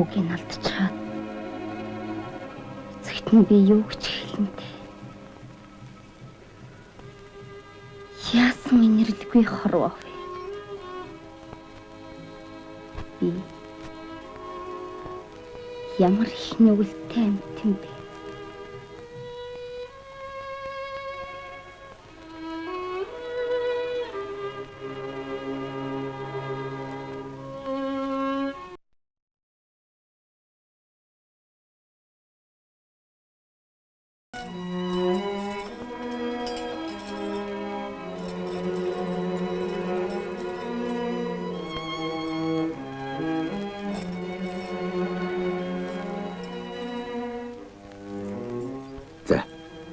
хүүгийн алдчихад эцэгт нь би юу гэж хэлнэ. Яасан инэрлгүй хорвоо вэ? Би ямар их нүгэлтэй амт юм бэ?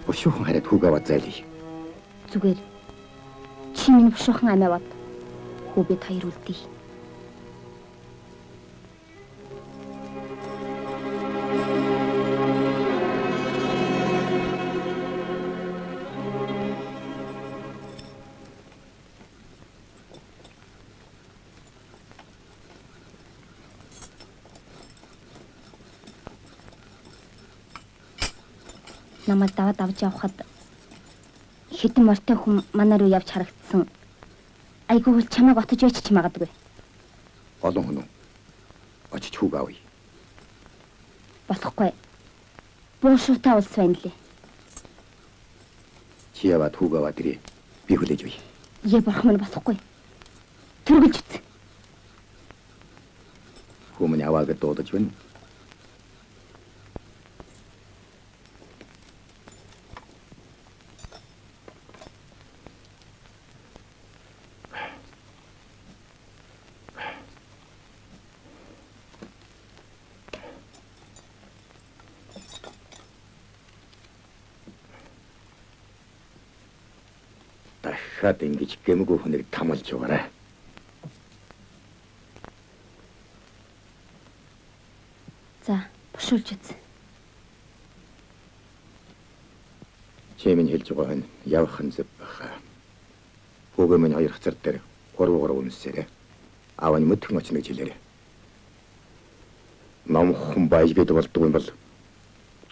Бушуухан хараад хүүг аваад зайлъя. Зүгээр. Чи минь бушуухан амиаваад хүү бид хоёр үлдээ. Намайг даваад авч явхад хэдэн мортой хүн манай руу явж харагдсан. Айгүй бол чамайг отож яач ч магадгүй. Олон хүн үү? Очиж хүүг авъя. Болохгүй. Буушуутай улс байна лээ. Чи яваад хүүг аваад ирээ. Би хүлээж бий. Ээ бурхан минь болохгүй. Төргөлж үз. Хүү минь аваагаад дуудаж байна. Дахиад ингэж гэмгүй хүнийг тамалж яваарай. За, бушуулж үз. Чимэн хэлж байгаа нь явах нь зөв баха. Хүүгээ минь хоёр хацар дээр 3 үнсээрээ. Аав нь мэдхэн очно гэж хэлээрэй. Номхон баяжгээд болдгүй юм бол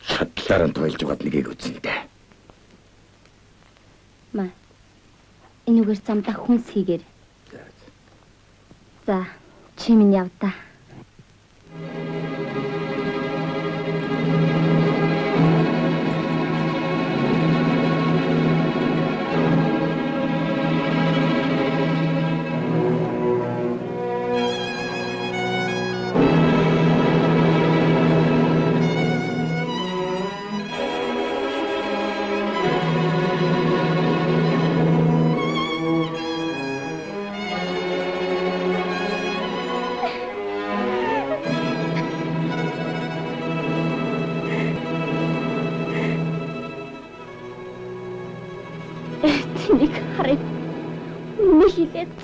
шатлаараа тойлж байгаад нэгийг үзэнтэй. Маа. Энүүгээр замдаа хүнс хийгээр. За, чи минь явдаа.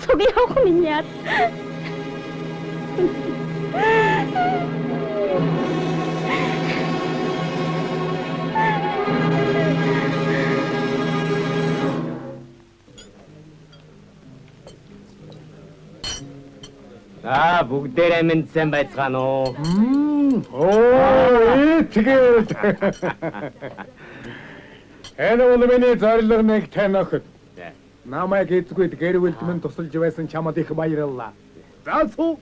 Цугийн авах минь яа. Бүгдээрээ мэдсэн байцгаана уу? Тэгээд. Энэ миний зорилго нэг танихд. Намайг эзгүйд гэрвэлт минь тусалж байсан чамд их баярлалаа. Заасуу.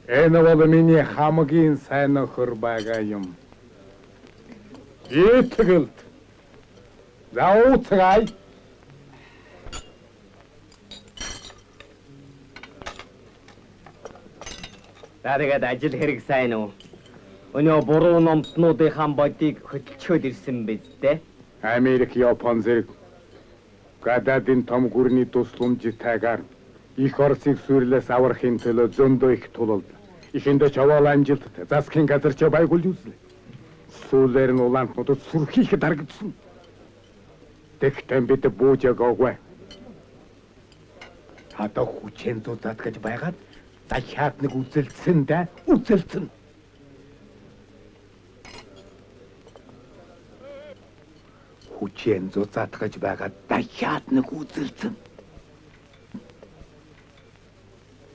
Энэ бол миний хамгийн сайн нөхөр байгаа юм. Итгэлд. За ууцгай. Тэгээд ажил хэрэг сайн уу? Өнөө буруу номтнуудынхаа бодийг хөтлчөөд ирсэн биз дээ? Америк, Япон зэрэг гадаадын том гүрний тусламжтайгаар их Оросыг сүрлээс аврахын төлөө зөндөө их тулалд. Ихэндээ чаваал амжилттай засгийн газар ч байгуулж үзлээ. Сүүлээр нь улаантнуудад сүрхийх дарагдсан. Тэгтэн бид буужаагаагүй. Хата хүчэн зузаад гэж байгаад дахиад нэг үзэлцэн дээ, үзэлцэн. хүчээр зузаатгаж байгаа дахиад нэг үзэлцэн.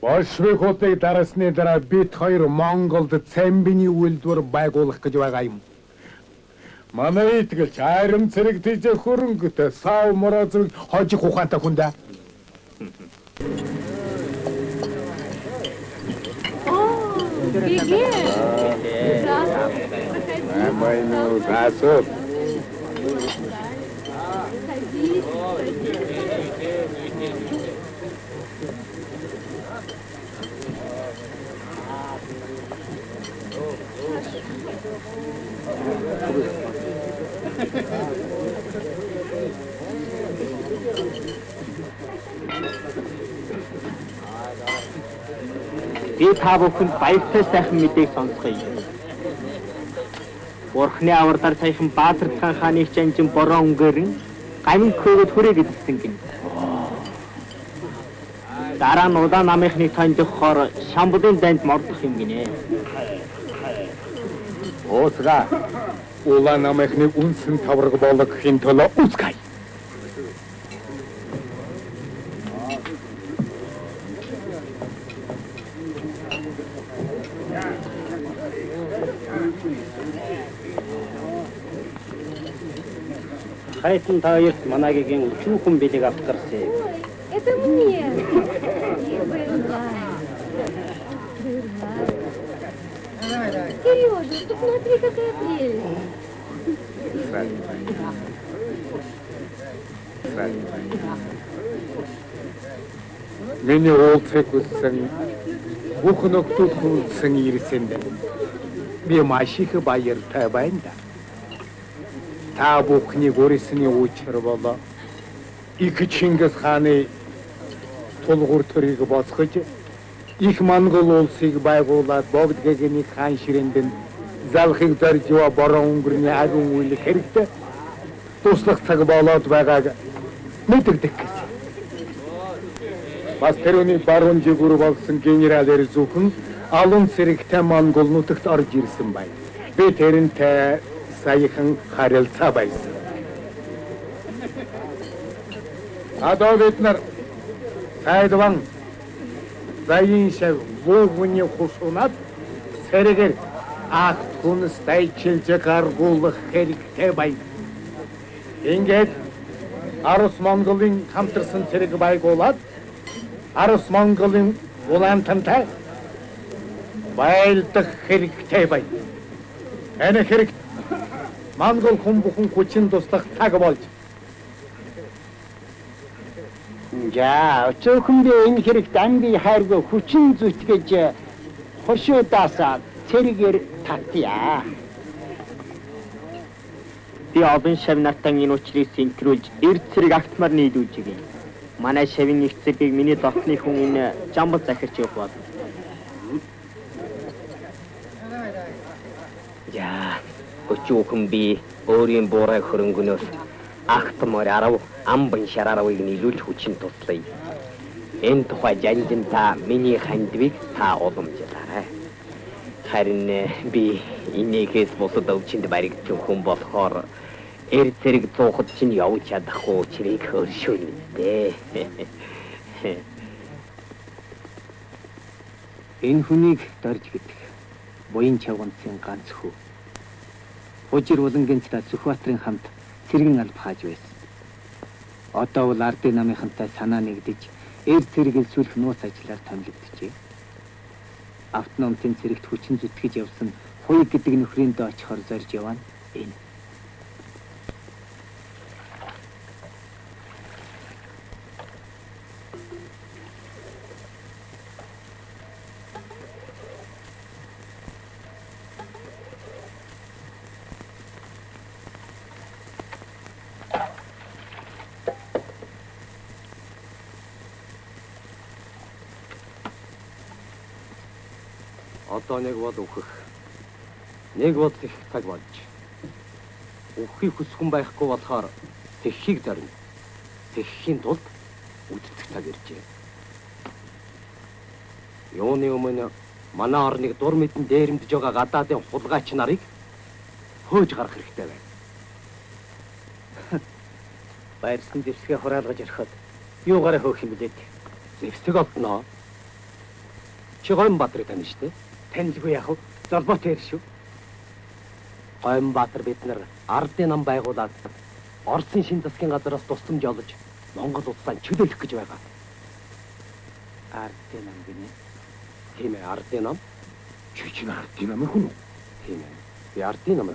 Большевикуудыг дараасны дараа бид хоёр Монголд цамбины үйлдвэр байгуулах гэж байгаа юм. Манай итгэлч айрам цэрэг тийж хөрөнгөтэй сав морозыг хожих ухаантай хүн дээ. Нормально, засоб. Би та бүхэнд баяртай сайхан мэдээг сонсгоё. Бурхны авралаар саяхан Баатар хааны чанжин бороо өнгөрөн гамин хөөгд хүрээ гэдсэн гин. Дараа нь удаа намынхныг таньдахаар Шамбулын дайнд мордох юм гинэ. Оосга улаан намынхны үнсэн тавраг болгохын төлөө үсгэй. Хайтан та хоёрт манайгийн өчүүхэн бэлэг авчирсан. Это мне. Сережа, посмотри, какая прелесть. Миний уулзах хүссэн бүхэн нөхдүүд хүндсэн ирсэнд би маш их баяртай байна да. Та бүхний гөрсний учир болоо их Чингис хааны тулгуур төрийг босгож их Монгол улсыг байгуулад богд гэгэний хаан ширээнд залхыг зорж бороо өнгөрний агун үйл хэрэгтэй туслах цаг болоод байгааг мэддэг гэсэн. Бас тэрүүний баруун жигүүр болсон генерал Эрзүүхэн алун цэрэгтэй Монгол нутагт орж ирсэн байна. Би тэрнтэй саяхан харилцаа байсан. Одоо бид нар сайдван заяин шав вогны хусунат сэрэгэр акт хүнс дайчилж гаргуулах хэрэгтэй байна. Ингээд Арус Монголын хамтарсан цэрэг байгуулад Арус Монголын улаантантай байлдах хэрэгтэй байна. Энэ хэрэг Монгол хүн бүхэн хүчин туслах цаг болж. За, өчөөхөн би энэ хэрэгт амгийн хайргүй хүчин зүтгэж хошуудаасаа цэрэгээр татъя. Би олон шав нартан энэ учрыг синхруулж эрд цэрэг актмаар нийлүүлж гээ. Манай шавын их цэгийг миний дотны хүн энэ жамбал захирч явах бол. Яа, өчөөхөн би өөрийн буурай хөрөнгөнөөс актмаар арав амбан шарааравыг нийлүүлж хүчин туслая. Энэ тухай жанжин та миний хандвиг та уламжлаарай. Харин би энийхээс бусад өвчинд баригдсан хүн болохоор эрд цэрэг цуухад чинь явж чадахгүй чирийг хөршөөнө дээ. Энэ хүнийг дорж гэдэг буян чавганцын ганц хүү. Хужир улангийн цаа Сүхбаатарын хамт цэргэн алба хааж байсан. Одоо бол ардын намынхантай санаа нэгдэж эрд цэрэгийн сүлх нууц ажиллаар томилогдчихэ. Автономтын цэрэгт хүчин зүтгэж явсан хуй гэдэг нөхрийн доо очихоор зорж явна энэ. Одоо нэг бол өөхөх. Нэг бол их цаг болж. Өөхийг хүсхэн байхгүй болохоор сэхийг зорино. Сэхийн тулд үдцэх цаг иржээ. Юуны өмнө манай орныг дур мэдэн дээрэмдэж байгаа гадаадын хулгайч нарыг хөөж гарах хэрэгтэй байна. Байрсан зэвсгээ хураалгаж орхиод юугаараа хөөх юм блээд. Зэвсэг олдноо. Чи Гомбаатарыг таньж штэ? Таньдгүй яах вэ? Золбоотой ир шүү. Гомбаатар бид нар ардын нам байгуулад Оросын шин засгийн газараас тусламж олж Монгол улсаа чөлөөлөх гэж байгаа. Ардын нам гинэ. Тийм ээ, ардын нам. Чи чинь ардын намын хүн үү? Тийм ээ. Би ардын нам.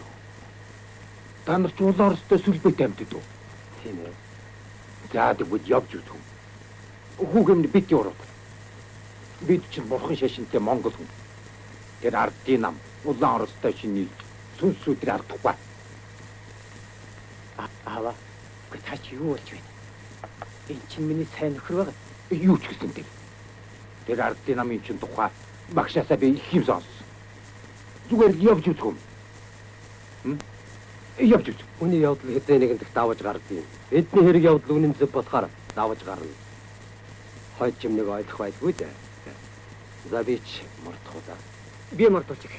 Та нар ч улаан Оростой сүлбэт амьтад уу? Тийм ээ. За тэгвэл явж үзв. Хүүгэмд бид яваад. Бид чинь бурхан шашинтай Монгол хүн. Тэр ардын нам улаан Оростой шиний сүнс өдрөөр ардахгүй. Аваа. Гэхдээ та чи юу болж байна? Энэ чинь миний сайн нөхөр байгаа. Юу ч гэсэн тэр. Тэр ардын намын чинь тухай багшаасаа би их юм сонссон. Зүгээр л явж үзв. Явж үзв. Үний явдал хэдэн нэгэн дэх давж гардыг. Эдний хэрэг явдал үнэн зөв бодохоор давж гарна. Хойд юм нэг ойлгох байлгүй дээ. За би ч мартах удаа. Би мартуулчих.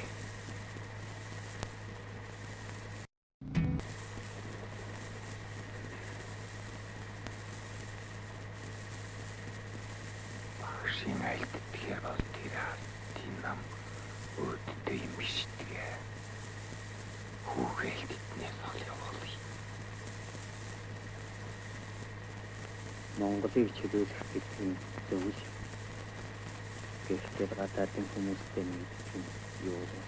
Багшийн айлд тэгэхээр бол тэр ардын нам өөдтэй юм биш тэгээ. Хүүгээл тэднээс ол явуулъя. Монголыг чөлөөлөх гэдэг нь зөв. Гэхдээ гадаадын хүмүүстэй нэгэн юу вэ?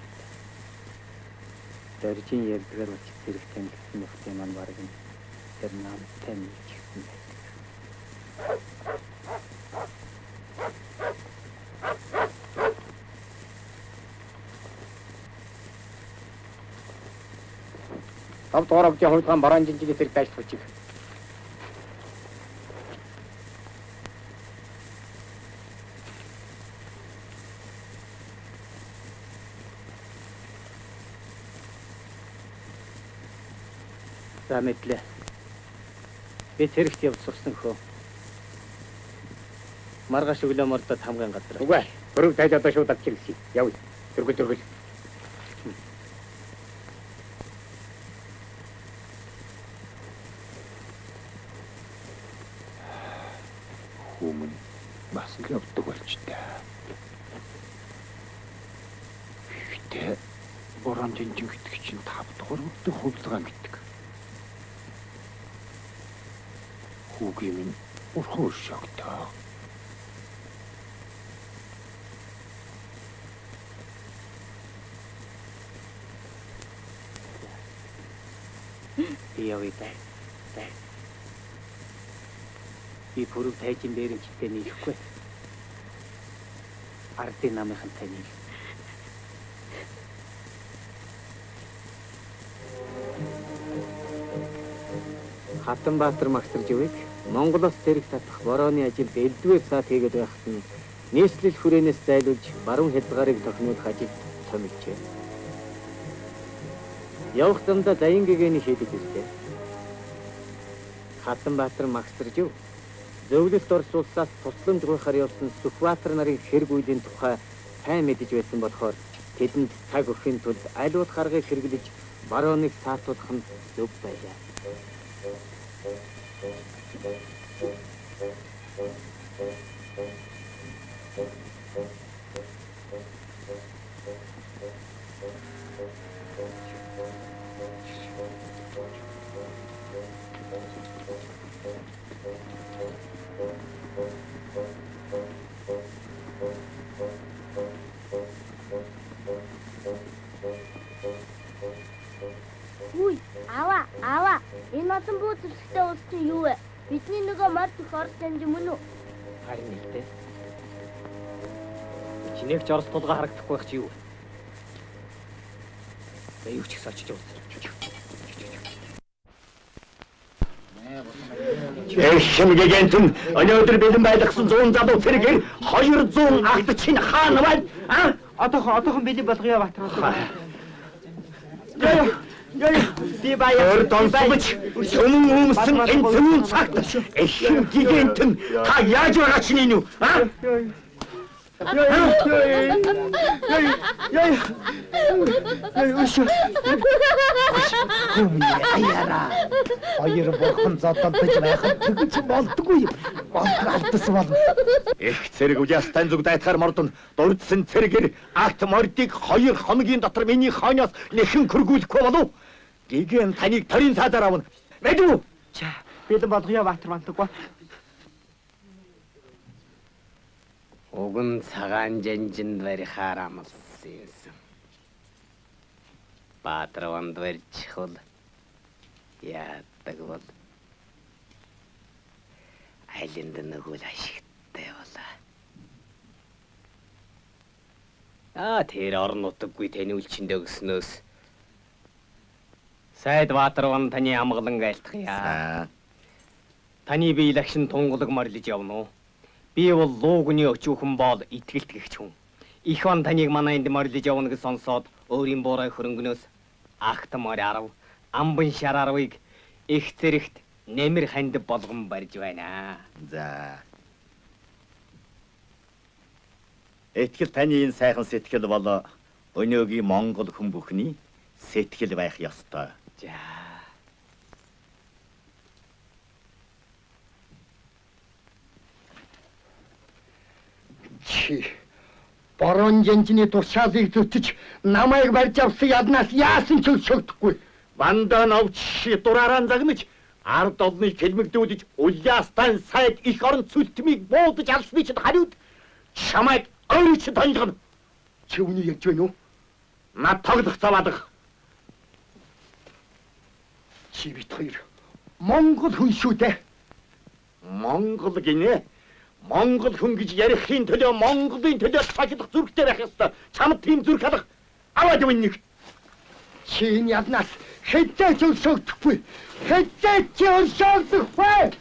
Дөржин ярьдгаар уч зэрэг тэмдэглэсэн нөхцөл маань бараг нь тэр намтай нэг гэсэн байдаг. Тав дуурайгчийн хувьдгаан бараан жинжигийн зэрэг дайсалж. За мэдлээ. Би зэрэгт явж сурсан хөө. Маргааш өглөө мордод хамгийн газар. Үгүй. Хөрөг тайлж одоо шууд авч ирсэн. Явъя. Дөргөл. Хүмүн бас л явдаг болчтой. Гэтэ борон жинжин гэдэг чинь 5 дугаар өдөр хувилгаан гэдэг. Хүүгийн минь урхан өршөөгдөө. Би явъя даа. Би бүрэг тайжин дээрэмчтэй нийлэхгүй. Ардын намынхантай нийл. Хатанбаатар магсарж өвийг Монголоос зэрэг татах борооны ажилд элдвээр саад хийгээд байхад нь нийслэл хүрээнээс зайлуулж баруун хязгаарыг тохиомжуулах ажилд томилжээ. Явах замдаа даян гэгэний хийдэг ирлээ. Хатанбаатар магсарж өв зөвлөлт Орос улсаас тусламж гуйхаар явсан Сүхбаатар нарын хэрэг үеийн тухай сайн мэдэж байсан болохоор тэдэнд цаг өгөхийн тулд аль болох аргыг хэрэглэж барооныг саатуулах нь зөв байлаа. Үй, аваа. Энэ олон буу зэвсэгтэй улс чинь юу вэ? Бидний нөгөө морд их Орос таньж мөн үү? Харин нэгтэй. Чинийг ч Орос тулгаа харагдахгүй байх чи юу вэ? За юу ч их сочж явуулсан. Эшмгэгэнтэн өнөөдөр бэлэн байлгасан 100 залуу цэргийн 200 агт чинь хаана байна? Одоохон бэлэн болгоё Батраа. Яа. Би баяр донсогч сүмэн өмсөн энэ цэвүүн цагт эшмгэгэнтэн та яаж байгаа чинь юу? Аяра. Хоёр бурхан зодолдож байхад тэгж болдгүй юм. Болдгоо алдсан болно. Их цэрэг уяастай зүг дайтахаар мордон дурдсан цэрэгэр акт мордыг 2 хоногийн дотор миний хойноос нэхэн хөргүүлэхгүй болов. Гэгэн таныг торийн цаадаар авна. Мэдв үү? За, бэлэн болгоё Баатар бантаггүй. Уган цагаан жанжинд барихаар амлсан юм. Баатар ванд барьчихвал яадаг бол айлынд нөгөө ашигтай болоо. Тэр орон нутаггүй таны үлчиндээ өгснөөс сайд Баатар ван таны амгалан айлтгая. Таны бие лагшин тунгалаг морилж явна уу? Би бол луугны өчүүхэн боол итгэлт гихч хүн. Их ван таныг манай энд морилж явна гэж сонсоод өөрийн буурай хөрөнгнөөс агт морь 10 амбан шар 10-ыг их зэрэгт нэмэр ханд болгон барьж байна. За. Этгэл таны энэ сайхан сэтгэл бол өнөөгийн Монгол хүн бүхний сэтгэл байх ёстой. За. Чи борон жанжны тушаалыг зүтж намайг барьж авсан яднаас яасан ч өшөөгдөхгүй. Ванда навчи дураараа загнаж ард олныг хэлмэгдүүлж уяастай сайд их орон цүлтмийг буудаж алсны чинь хариуд чамайг ойч тонжгоно. Чи үнийг ярьж байна уу? Над тоглох заваадах. Чи бит хоёр Монгол хүн шүү дээ. Монгол гинэ. Монгол хүн гэж ярихын төлөө Монголын төлөө цаглах зүрхтэй байх ёстой. Чамд тийм зүрх алах. Аваад явна нэг. Чи энэ яднаас хэдтэй ч өшөөгдөхгүй. Хэдтэй ч өшөөгдөхгүй.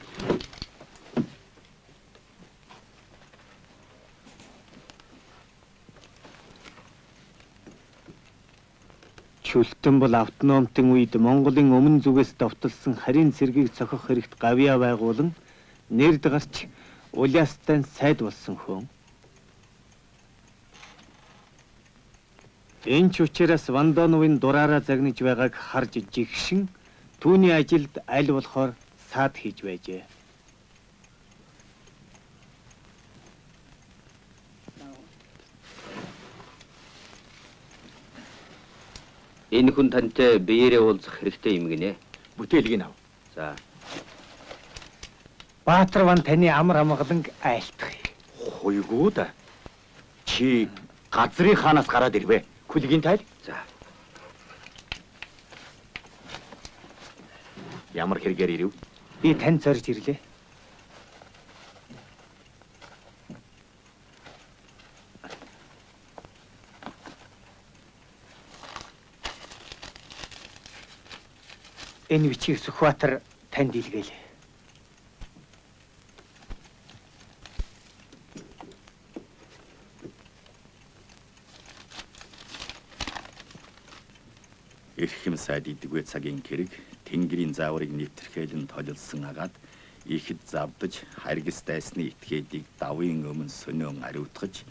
Чүлтэн бол автономтын үед Монголын өмнө зүгээс довтолсон харийн цэргийг цохих хэрэгт гавьяа байгуулан нэрд гарч улаастай сайд болсон хүн. Энэ ч учраас Вандановын дураараа загнаж байгааг харж жигшин түүний ажилд аль болохоор саад хийж байжээ. Энэ хүн тантай биеэрээ уулзах хэрэгтэй юм гинэ. Бүтээлгийг ав. За. Баатар ван таны амар амгаланг айлтгая. Хойгоо да. Чи газрын хаанаас гараад ирвэ? Күлгийн тайл. За. Ямар хэрэгээр ирэв? Би тань зорж ирлээ. Энэ бичиг Сүхбаатар танд илгээлээ. Эрхэм сайд идэгвэ цагийн хэрэг Тэнгэрийн зааврыг нэвтэрхээлэн толилсон агаад ихэд завдаж харгас дайсны этгээдийг давын өмнө сонион ариутгаж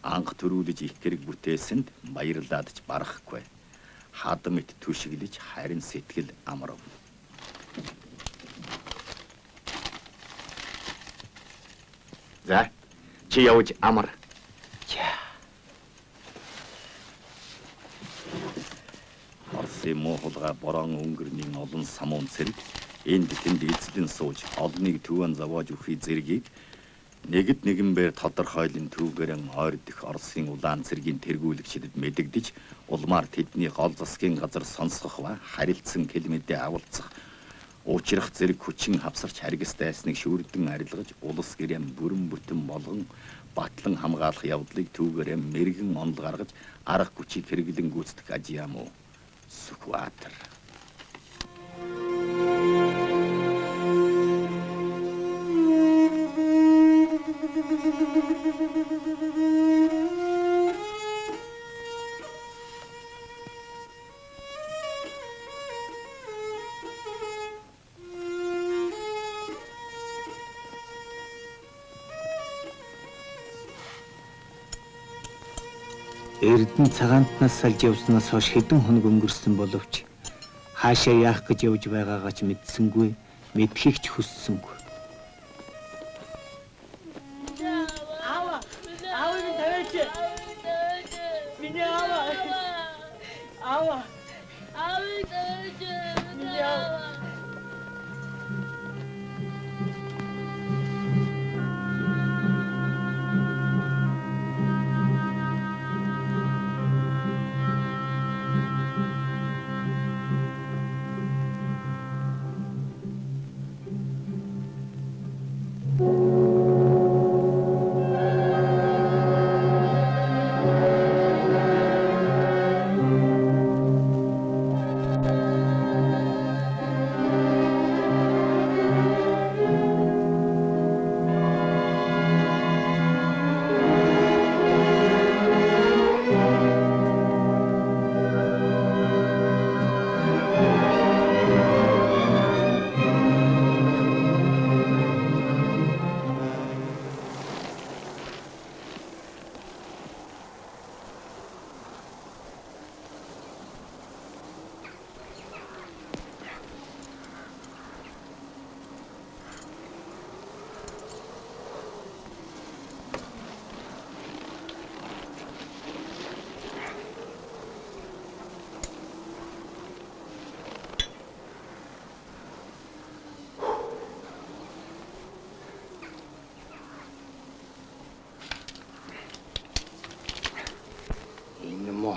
анх төрүүлж их хэрэг бүтээсэнд баярлаадж барахгүй. Хадам ит түшиглэж харин сэтгэл амрав. За, чи явж амар. Орсын Монголга борон өнгөрний олон самуун цэрэг энд тэнд эзлэн сууж олныг төвөн зовоож өгөхий зэргийг нэгд нэгэнбээр тодорхойлон түүгээрэн ойрдох Оросын улаан цэргийн тэргүүлэгчдэд мэдэгдэж улмаар тэдний гол засгийн газар сонсгох ба харилцсан хэлмэдээ агуулцах уучрах зэрэг хүчин хавсарч харгас дайсныг шүүрдэн арилгаж улс гэрэм бүрэн бүтэн болгон батлан хамгаалах явдлыг түүгээрээ мэрэгэн онол гаргаж арга хүчийг хэрэглэн гүйцэтгэх аж яам уу? Сүхбаатар. Эрдэнэ цагаантнаас салж явснаас хойш хэдэн хоног өнгөрсөн боловч хаашаа яах гэж явж байгаагаа ч мэдсэнгүй, мэдхийг ч хүссэнгүй.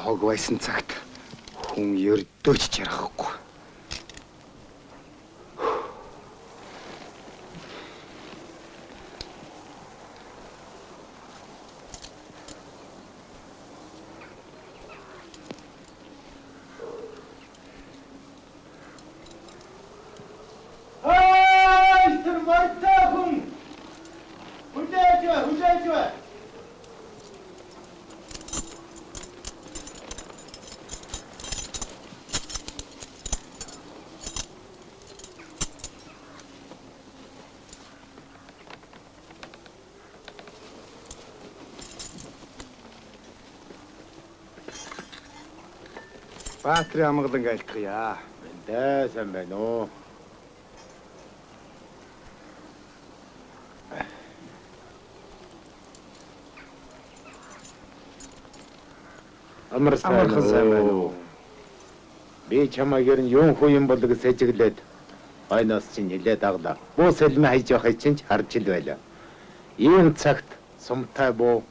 Хог байсан цагт хүн ердөөч жаргахгүй. Тэр мартаа хүн. Хүлээж. Баатрын амгалан айлтгая. Эндээ сайн байна уу? Амархан сайн байна уу? Би чамайгээр нь юун хүү юм бол гэж сэжиглээд ойноос чинь нилээд аглаа. Буу сэлмэ хайж явахыг чинь харж ил байлаа. Ийм цагт сумтай буу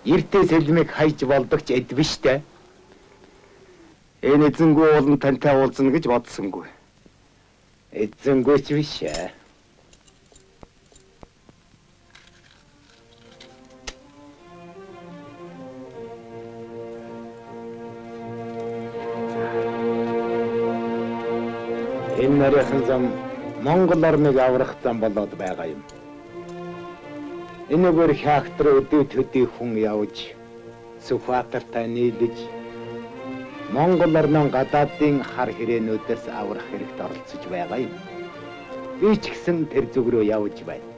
эртээ сэлмийг хайж болдог ч эд биш те. Энэ эзэнгүй уулын тантай уулзна гэж бодсонгүй. Эзэнгүй ч биш ээ. Энэ нарийнхан зам Монгол орныг аврах зам болоод байгаа юм. Энэгээр хаагтар өдөө төдий хүн явж Сүхбаатартай нийлж Монгол орнын гадаадын хар хэрээнүүдээс аврах хэрэгт оролцож байгаа юм. Би ч гэсэн тэр зүг рүү явж байна.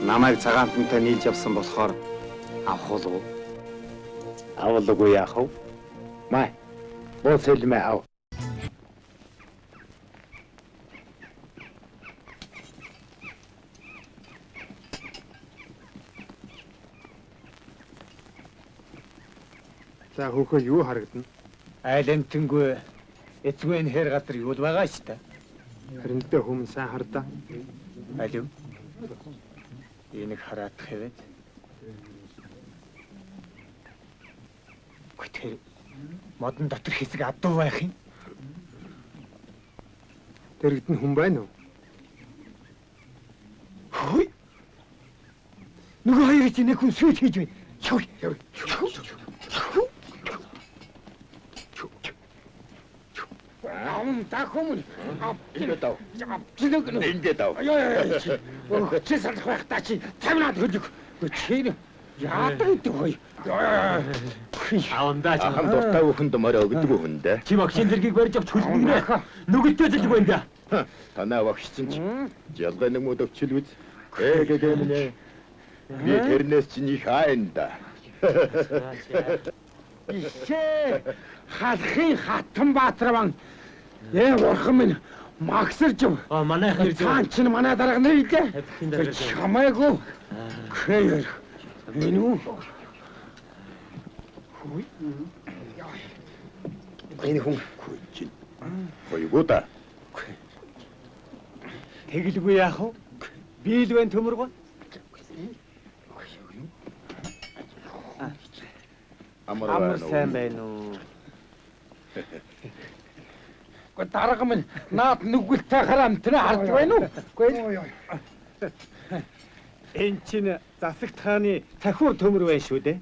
Намайг цагаантантай нийлж явсан болохоор авах уу? Авалгүй яах вэ? Май. Боо сэлмэ ав. За хөхөө юу харагдана? Айлентэнгүй эцгүй энэ хэр газар юу л байгаа шүү дээ. Харин тэ хүмүүс сайн хардаа. Алив. Энийг хараад хэвээд. Гэтэр модон дотор хэсэг адуу байх юм. Дэрэгдэн хүн байна уу? Хөөе. Нөгөө хоёрыг чинь нэг хүн сүйт хийж байна. Дахом Индээ дав. чи салах байх та чи 50-аад хөлөг. Чи яадаг гэдэг хой. Авандаа Ахам дуртай бүхэнд морь өгдөг хүндээ. чи магшин зэргийг барьж авч хөлбөгнө. Нүгэлтэй зэлж байна да. Танаа багш чинь ялгай нэг мод өвчл үз. Гэмнэ. Би тэрнээс чинь их айнда. Ишээ халахын хатан Баатарван. Урхан минь магсарж. Манай хэрэг Цаан чинь манай дарга нэрлээ. Чамайгүй. Хэр. Минь. Энэ хүн хоёгоо Тэгэлгүй яах вэ? Би л байна төмөргөө. Амар сайн байна уу? Гэхдээ дарга минь наад нүгэлтэй харамтраа харж байна уу? Үгүй. Энд чинь засагт хааны цахиур төмөр байна шүү дээ.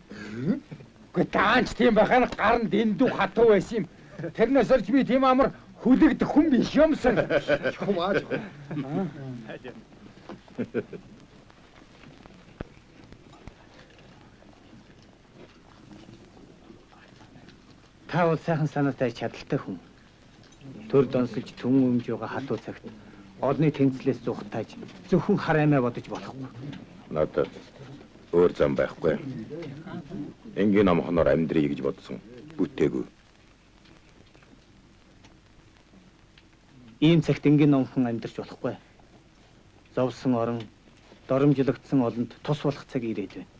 Гэхдээ таанч тийм байхаар гаранд эндүү хатуу байсан юм. Тэрнээс олж би тийм амар хүлэгдэх хүн биш юмсан. Чумаа. Та бол сайхан санаатай чадaltaй хүн. Төр донсолж түн өмж байгаа хатуу цагт олны тэнцлээс зугатааж зөвхөн хар аймаа бодож болохгүй. Надад өөр зам байхгүй. Энгийн амхноор амьдрий гэж бодсон. Бүтээгүй. Ийм цагт энгийн номхон амьдарч болохгүй. Зовсон орон, доромжлогдсон олонд тус болох цаг ирээд байна.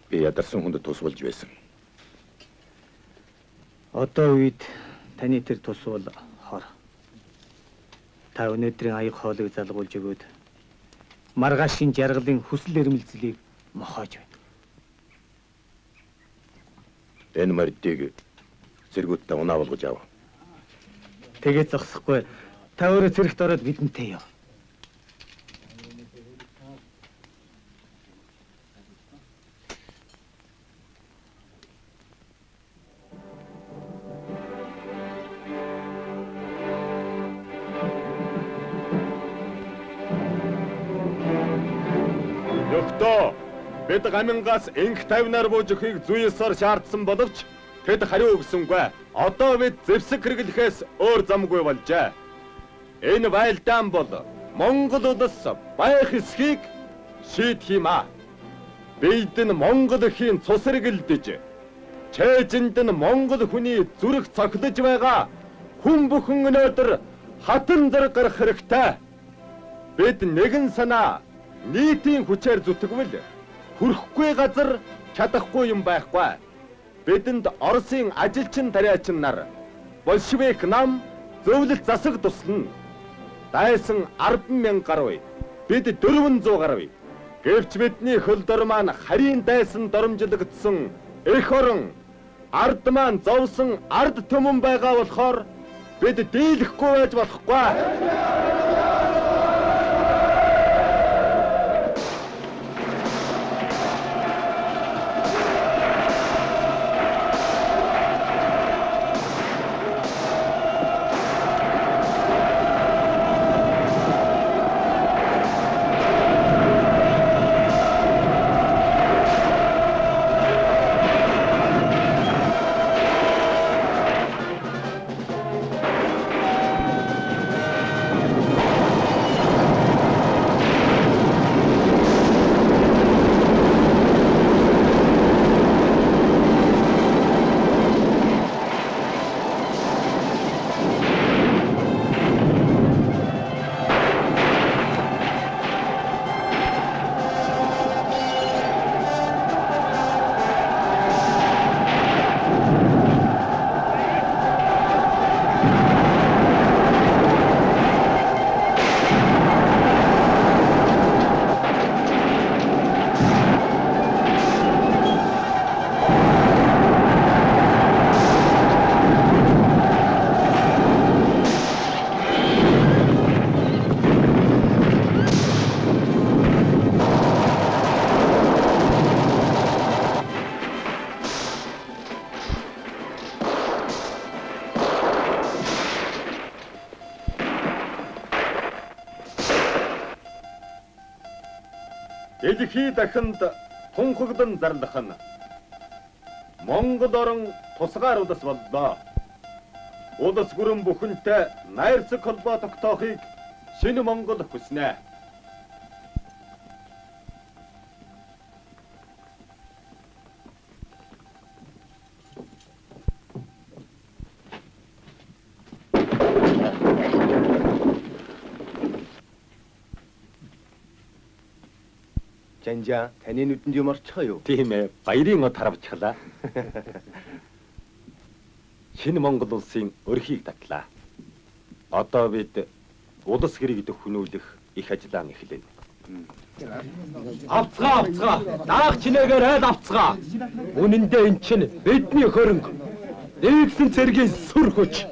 Би ядарсан хүнд тус болж байсан. Одоо үед таны тэр тус бол хор. Та өнөөдрийн аяг хоолыг залгуулж өгөөд маргаашийн жаргалын хүсэл эрмэлзлийг мохоож байна. Энэ мордыг зэргүүдтэй унаа болгож ав. Тэгээд зогсохгүй. Та өөрөө зэрэгт ороод бидэнтэй яв. Нөхдөө бид гамингаас инх тавнаар бууж өгөхийг зүйсээр шаардсан боловч тэд хариу өгсөнгүй. Одоо бид зэвсэг хэрэглэхээс өөр замгүй болжээ. Энэ байлдаан бол Монгол улс байх эсхийг шийдэх юм аа. Бид нь Монгол эхийн цус хэрэглэж, чэжинд нь Монгол хүний зүрх цохилж байгаа хүн бүхэн өнөөдөр хатан зэрэг гарах хэрэгтэй. Бид нэгэн санаа нийтийн хүчээр зүтгэвэл хүрэхгүй газар чадахгүй юм байхгүй. Бидэнд Оросын ажилчин тариачин нар большевик нам зөвлөлт засаг туслана. Дайсан 10,000 гаруй. Бид 400 гаруй. Гэвч бидний хөлдөр маань харийн дайсан доромжлогдсон эх орон ард маань зовсон ард түмэн байгаа болохоор бид дийлэхгүй байж болохгүй. Дэлхий дахинд тунхагдан зарлах нь Монгол орон тусгаар улс боллоо. Улс гүрэн бүхэнтэй найрцаг холбоо тогтоохыг шинэ Монгол хүснэ. Жанжаа, таны нүдэнд юм орчихоо юу? Тийм ээ, баярын од харавчглаа. Шинэ Монгол улсын өрхийг татлаа. Одоо бид улс хэрэг дөхнүүлэх их ажлаа эхлэнэ. Авцгаа. Даах чинээгээр айл авцгаа. Үнэндээ эн чинь бидний хөрөнгө. Нэгсэн цэргийн сүр хүч.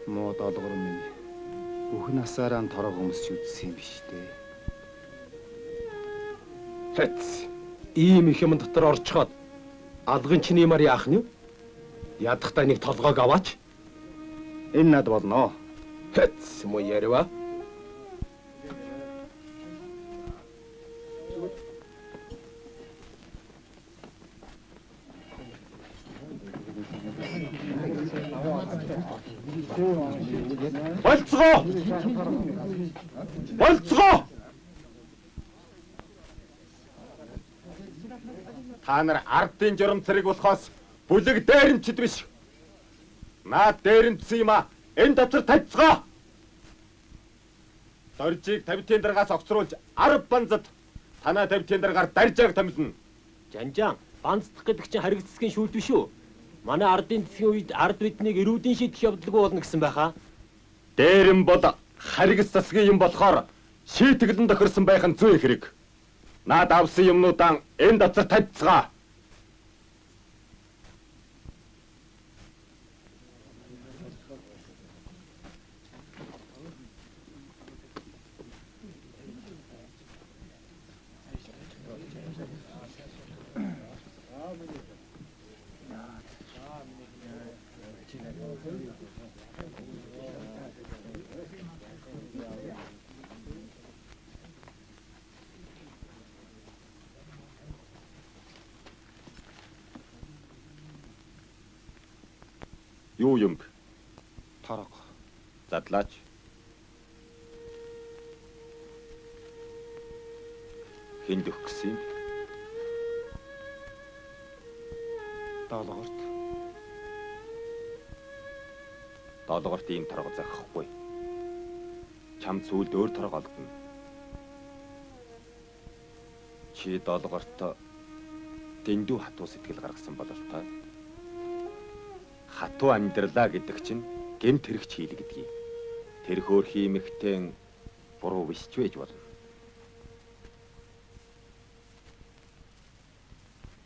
Муу долгор минь бүх насаараа торог өмсч үдсэн юм биш дээ. Хэц. Ийм их юм дотор орчход алгын чиний мар яах нь юу? Ядахтаа нэг толгойг аваач. Энэ над болно. Хэц мо ярива. Болцгоо! Та нар ардын журам цэрэг болохоос бүлэг дээрэмчд биш. Наад дээрэмчсэн юм а. Энэ доцор тавьцгаа. Доржийг тавитын дараагаас огцруулж 10 банзад танаа тавитын дараагаар даржааг томилно. Жанжаан, банцдах гэдэг чинь хариг цэцгийн шүүд биш үү? Манай ардын цэцгийн үед ард биднийг эрүүдийн шийдэх явдалгүй болно гэсэн байхаа. Дээрэм бол харигс засгийн юм болохоор шийтгэлэн тохирсон байх нь зүй хэрэг. Наад авсан юмнуудаа энэ доцор тавьцгаа. Юу юм бэ? Торог. Задлаач. Хинд өгөх гэсэн юм? Долгорт. Долгорт ийм торог зохихгүй. Чам зүйлд өөр торог олдно. Чи долгорт дэндүү хатуу сэтгэл гаргасан бололтой. Хатуу амьдралаа гэдэг чинь гэмт хэрэгч хийл гэдгийг. Тэр хөөрхий эмэгтэй буруу биш ч байж болно.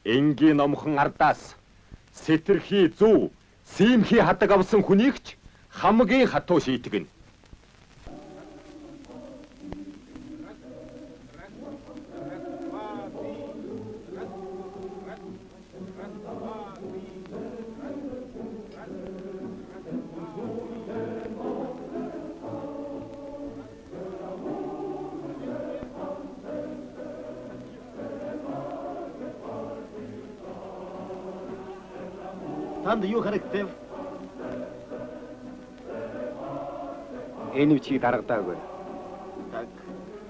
Энгийн номхон ардаас сэтэрхий зүү, сиймхий хадаг авсан хүнийг ч хамгийн хатуу шийтгэн. Танд юу харагдав? Энэ үчиг дарагдаагүй. Так.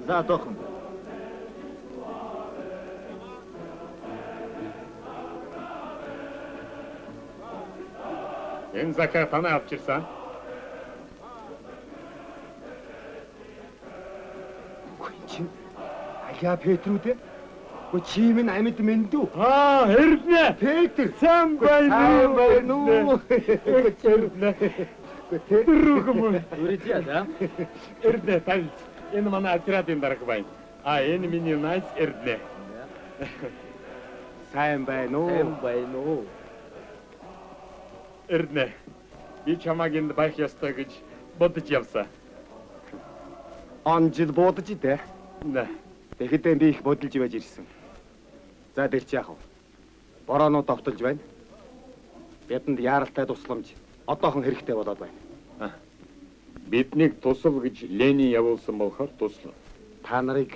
За дохон. Энэ закаа танаа авчирсан. Чи Аля Петрүүд ээ? Гү чи минь амьд мэндүү. Эрдэнэ. Петр Сайн байна уу? Эрдэнэ. Тэрүүгмэ. Үргэлжлээ да. Эрдэнэ тавь. Энэ манай отрядын дарга байна. Энэ миний найз Эрдэнэ. Сайн байна уу? байна уу? Эрдэнэ. Би чамайг энд байх ёстой гэж бодож явсан. Он жил бодож идэ. Нэ. Тэгэхдээ би их бодолж байж ирсэн. За дэлч яах вэ? Бороонууд довтолж байна. Бидэнд яаралтай тусламж одоохон хэрэгтэй болоод байна. Биднийг тусав гэж Ленин явуулсан болохоор туслав. Та нарыг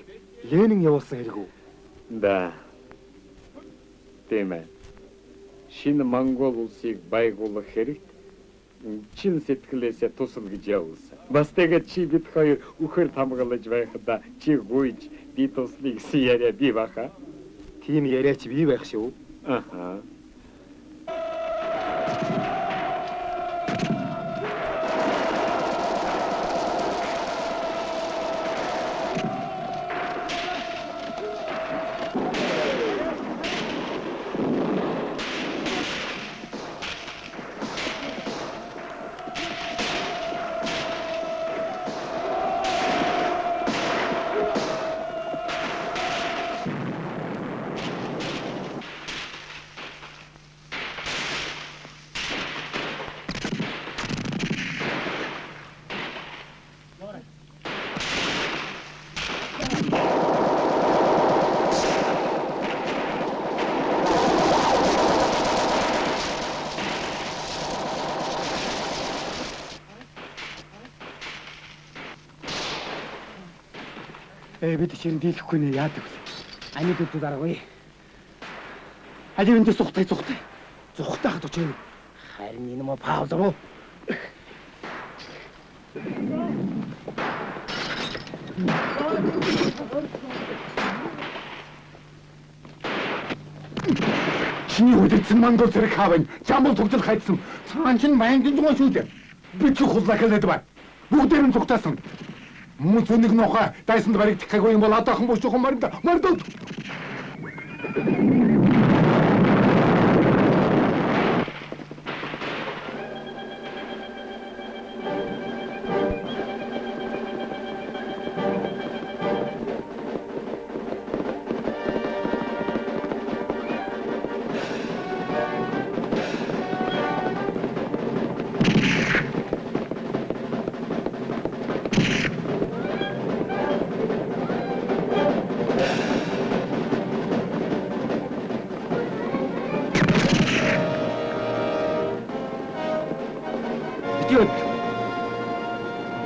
Ленин явуулсан хэрэг үү? Да. Тийм ээ. Шинэ Монгол улсыг байгуулах хэрэгт чин сэтгэлээсээ тусал гэж явуулсан. Бас тэгээд чи бид хоёр үхэр тамгалж байхад чи гуйж би туслах гэсэн яриа бий баха. Тийм яриач бий байх шүү. Аха. Бид чинь дийлэхгүй нэ яадаг вэ? Ани дүүд дараагүй. Хажинд зүхтэй. Зүхтэй хад очив. Харин энэ мө пауза. Чиний үдцэн Монгол зэрэг хаавна. Жамбал төгсөл хайдсан. Цаан чин маягийн зугаа шүү дээ. Би ч хуллаа хэлээд бай. Бүгдээр нь зүгтаасан. Мөн зүнийг нохоо дайсанд баригдахгүй юм бол одоохон бушуухан морд.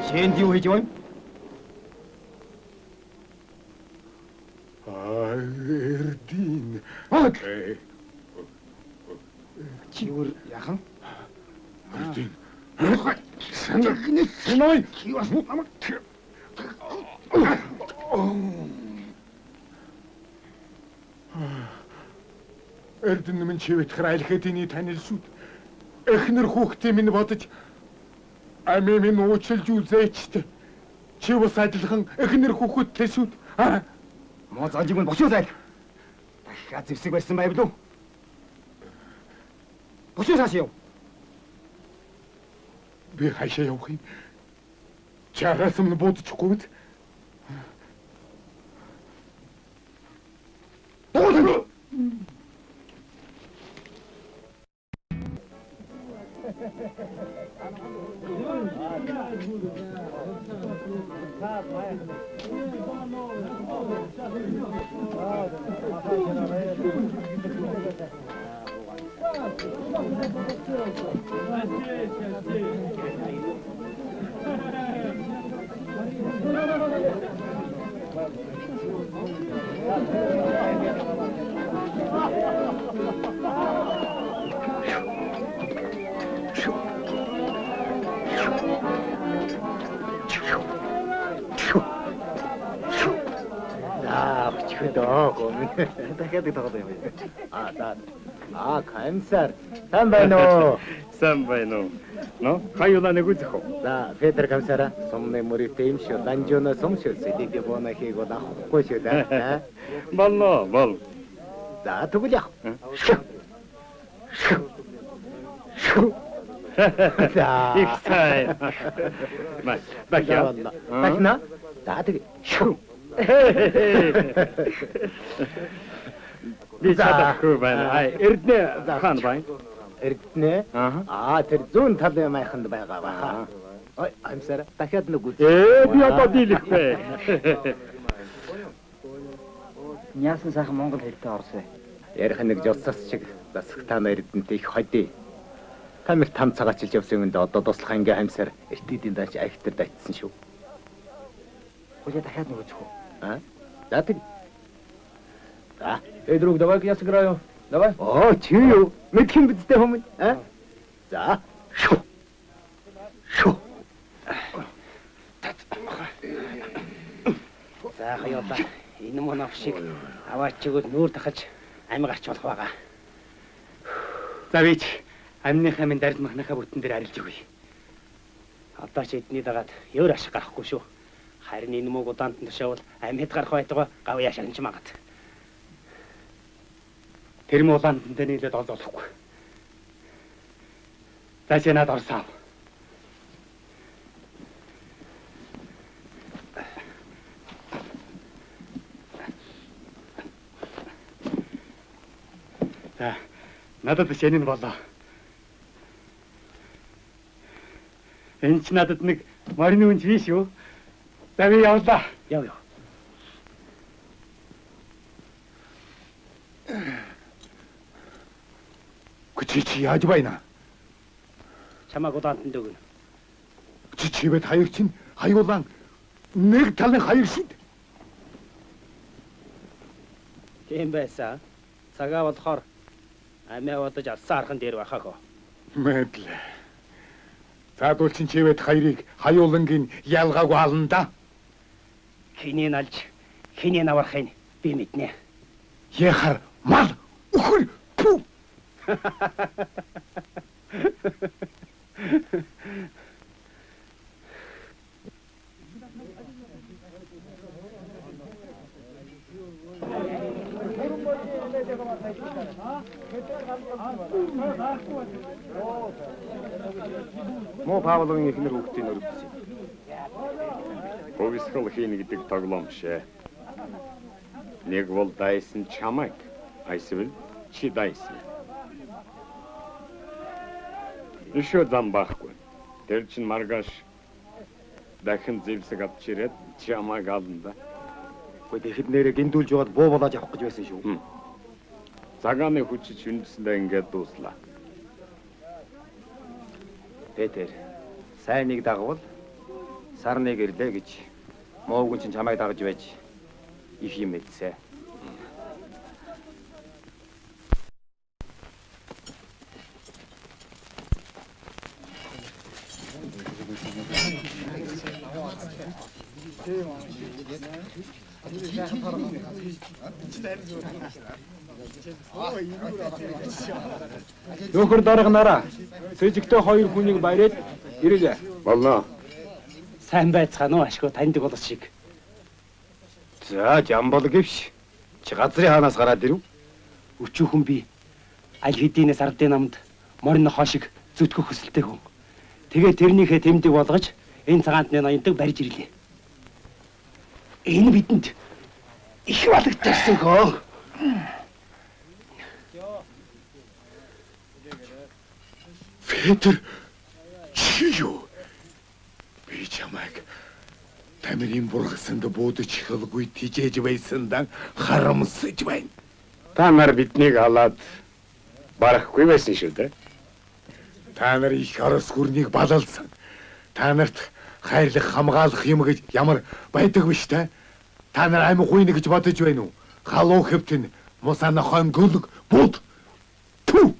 Шэнд юу хийж байна? Эрдин. Чиур яхан? Эрдин. Санай. Эрдин минь чивэт храйлхэдийн танилсууд. Эхнэр хүүхдээ минь бодож Ами минь уучлж үзээчтэй. Чи бас адилхан эхнэр хүүхэдтэй шүүд. Моо занжиг минь бочоо зайл. Дахиад зэвсэг байсан байв лу. Бочоо цааш яв. Би хаашаа явах юм? Чараас өмнө будчихгүй биз? Буудаа. дахиад таагаад юм. За. Комиссар. Сайн байна уу? Сайн байна уу? Но, хаюула нэг үзэх үү? За, Петр комиссара, сумны мөрөтэй юм шүү. Данжоно сумшил сэдийг боона хийгөө авахгүй шүү дээ. Болно, бол. За, тэгвэл яах? За. Их сайн. Бахя. Бахна. За, тэг. Би чадахгүй байна. Эрдэнэ хаан байна. Эрдэнэ? Тэр зүүн талын майханд байгаа баха. Ой, амьсараа дахиад нэг үз. Би одоо дийлэхгүй. Няасан сайхан монгол хэлтэй орсон. Ярих нэг жолсос шиг засагтаана Эрдэнэтэй их hodий. Тамир там цагаачилж явсан юмд одоо туслах анги амьсар эртүүдийн даач айхтар дайтсан шүү. Хулиа дахиад нэг үзэх үү? За тэг. За. Эй, друг, давай-ка я сыграю. Давай. Оо, чи юу? Мэдх юм бидтэй хүмүүс? А? За. Шү. Шү. За, хаяалаа. Энэ мөн авшиг аваач чигүүд нүүр дахаж амь гарч болох байгаа. За бич амныхаа минь дард махныхаа бүтэн дээр арилж өгье. Одоо ч эдний дагаад өөр ашиг гарахгүй шүү. Харин энэ мөг удаанд тушаавал амь хэд гарах байтугай гав яшаанч магад. Тэр муулаанд дээр нийлээд олзоолохгүй. За чи надад орсоо. За, надад шинэ болоо. Энэ ч надад нэг морины үнч биш үү? За би явлаа. Яв. Чи яаж байна? Чамаг удаанд өгнө. Чивэд хаяг чинь хаюулан нэг талын хаяг шүү дээ. Тийм байсан. Цагаа болохоор амиа бодож алсан архан дээр бахаах. Мэдлээ. Заадуул чинь чивэд хаярыг хаюулангийн ялгаагүй ална да. Хэнийг алж, хэнийг аврахыг би мэднэ. Яхаар мал өхөр пүү. Муу Павловын эхнэр хүүхдийн өрөвдсөн. Хөвсгөл хийн гэдэг тоглоом шээ. Нэг бол дайсан чамайг, айсвал чи дайсан. Ишөө зам байхгүй. Тэр чин маргааш дахин зэвсэг авч ирээд чамайг ална да. Гэхдээ тэгэхэд нэрээ гиндүүлж яваад буу болоож авах гэж байсан шүү. Цагааны хүчиж үндэсэндээ ингээд дууслаа. Петр, сайн нэг дагвал сар нэг ирлээ гэж муугын чинь чамайг дагж байж их юм мэдсэ. Нөхөр дарганараа. Сэжигтэй хоёр хүнийг баяраад ирээ. Болно. Сайн байцгаана уу ашгүй таньдаг болос шиг. За, жамбол гэвш. Чи газрын хаанаас гараад ирв? Өчүүхэн би аль хэдийнээс ардын намд морин хошиг зүтгэх хүсэлтэй хүн. Тэгээ тэрнийхээ тэмдэг болгож энэ цагаанд нэг ноёнтог барьж ирлээ. Энэ бидэнд их балагдчихсан хөө. Петр, чи юу? Би чамайг тамирын бургасанд буудаж хэлгүй тижээж байсандан харамсаж байна. Та нар биднийг халаад барахгүй байсан шүү дээ. Та нар их орос гүрнийг балалсан. Та нарт хайрлах хамгаалах юм гэж ямар байдаг биш те? Та нар амь хуйна гэж бодож байна уу? Халуу хэвтэн мусана хон гөлөг бууд. Түү!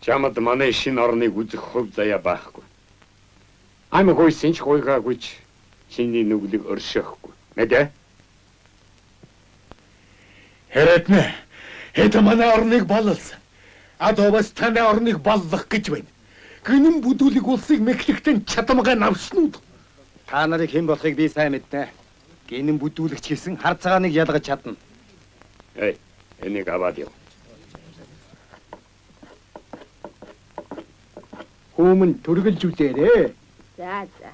Чамд манай шинэ орныг үзэх хувь заяа байхгүй. Амь хойсон ч хойгаагүйч чиний нүглэг оршихгүй. Мэдээ? Хэрэтнэ. Это манай орныг балалсан. Адовас таны орныг баллах гэж байна. Гинэн бүдүүлэг улсыг мэхлэгтэн чадамгай навснууд. Та нарыг хэн болохыг би сайн мэднэ. Гинэн бүдүүлэгч гэсэн хар цагааныг ялгаж чадна. Эй, энийг аваад яв. Хүмүүн төргөлж үзээрэй. За за.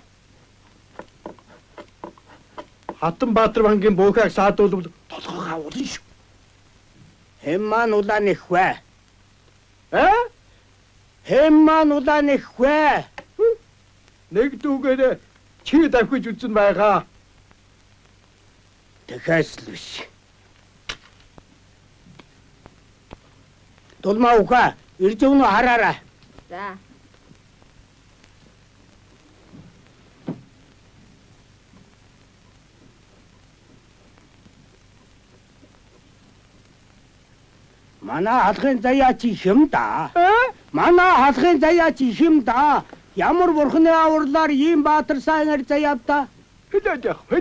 Хатан Баатар бангийн буухайг саадуулбал толгойгоо авуулна шүү. Хэн маань улаан их вэ? Хэн маань улаан их вэ? Нэг дүүгээр чи давхиж үзэн байгаа. Тэхээс л биш. Дулмаа уха, ирж өгнө хараарай. За. Манай халахын заяа чи хэм да. Манай халахын заяа чи хэм да. Ямар бурхны авралаар ийм баатар сайнаар заяавта. Хэдээд яах вэ?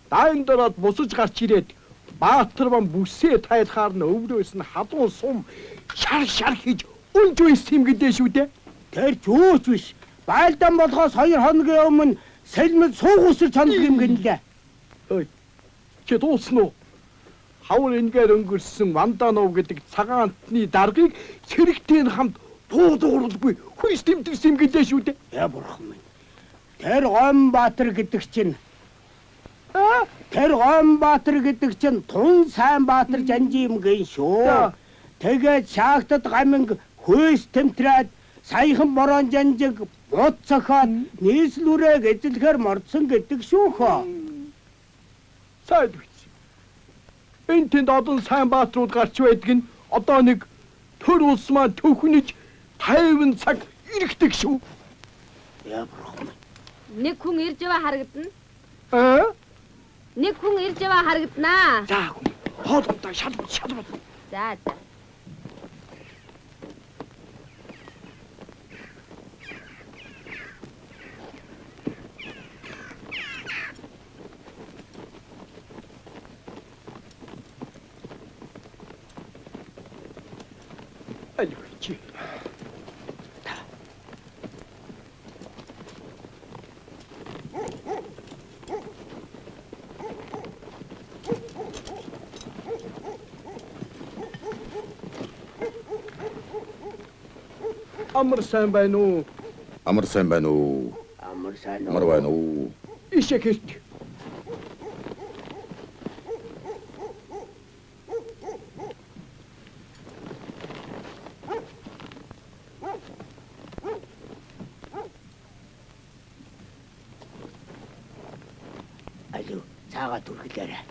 Даан дороод бусаж гарч ирээд баатар ман бүсээ тайлхаар нь өвлөөс нь хадуун сум шар хийж унж үйс юм гэдээ шүү дээ. Тэр ч өөч биш. Байлдан болохоос 2 хоногийн өмнө сэлмэд суугуусар чандаг юм гэнлээ. Ой. Чи дуусна уу? Хавар ингээр өнгөрсөн Ванданов гэдэг цагаан антны даргаыг цэрэгтэй хамт буудууралгүй хүйс тэмдэгсэн юм гэлээ шүү дээ. Яа бурхан минь. Тэр Гомбаатар гэдэг чинь тун сайн баатар жанжи юм гин шүү. Тэгээд шаагтад гаминг хүйс тэмтрээд саяхан борон жанжиг бод цохоод нийслүүрээ эзлэхээр мордсон гэдэг шүү хөө. Сайд биз. Энэ тэнд одон сайн баатрууд гарч байдаг нь одоо нэг төр улс маань төхнөж 50 цаг ирэхдэг шүү. Яа бурхан. Нэг хүн ирж яваа харагдана. Нэг хүн ирж яваа харагданаа. За хүн хоолтой шалбар. За. Альвич. Амар сайн байна уу? Амар сайн байна уу? Амар байна уу? Ишээ хэлт. Алуу, цаагаа түргэлээрэй.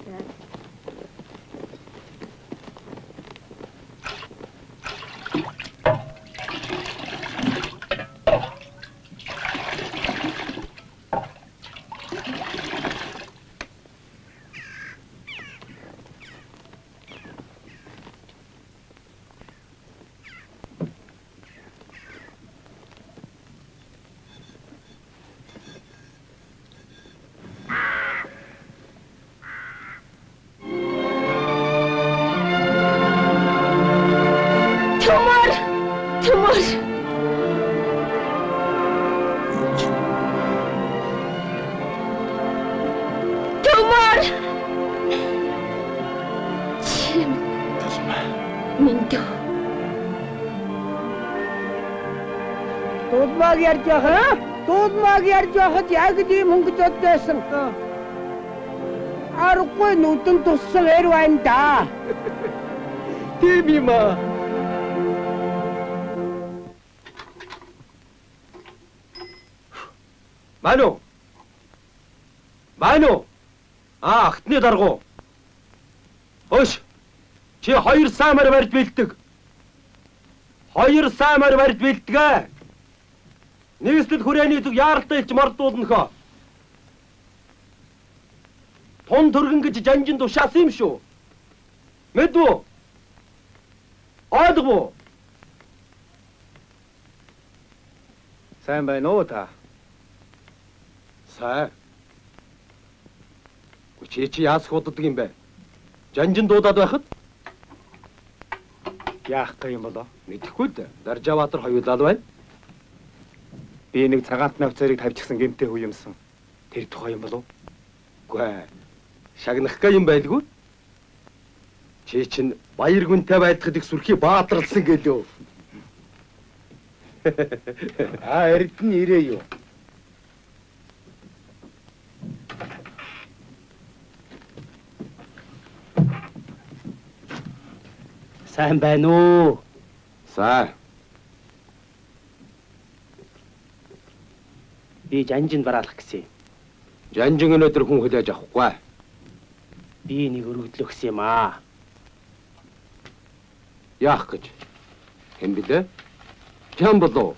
Дуудмаг ярьж байхад яг ийм хөнгөж оддбайсан. Аргагүй нүдэн туссан эр байна да. Тийм юм аа. Ману. Ахтны даргу. Хош. Чи 2 саамаар барьж бэлдэг. 2 саамаар барьж бэлдэг. Нийслэл хүрээний зүг яаралтай илж мордуулна хөө. Тун төргөн гэж жанжин тушаасан юм шүү. Мэдвүү? Ойлгов? Сайн байна уу та? Сайн. Чи яас худдаг юм бэ? Жанжин дуудаад байхад? Яах гэх юм болоо? Мэдэхгүй дээ. Даржаваатар хоёулаа байна. Би нэг цагаантны офицерыг тавьчихсан гэмтэй хүү юмсан. Тэр тухай юм болов? Үгүй. Шагнах га юм байлгүй. Чи чинь баяр гүнтэй байлдахад их сүрхий баатарлсан гэлөө. Эрдэнэ ирээ юу? Сайн байна уу? Сайн. Би жанжинд бараалах гэсэн. Жанжин өнөөдөр хүн хүлээж авахгүй. Би нэг өргөдлөх гэсэн юм аа. Яах гэж? Хэн билээ? Чам болов?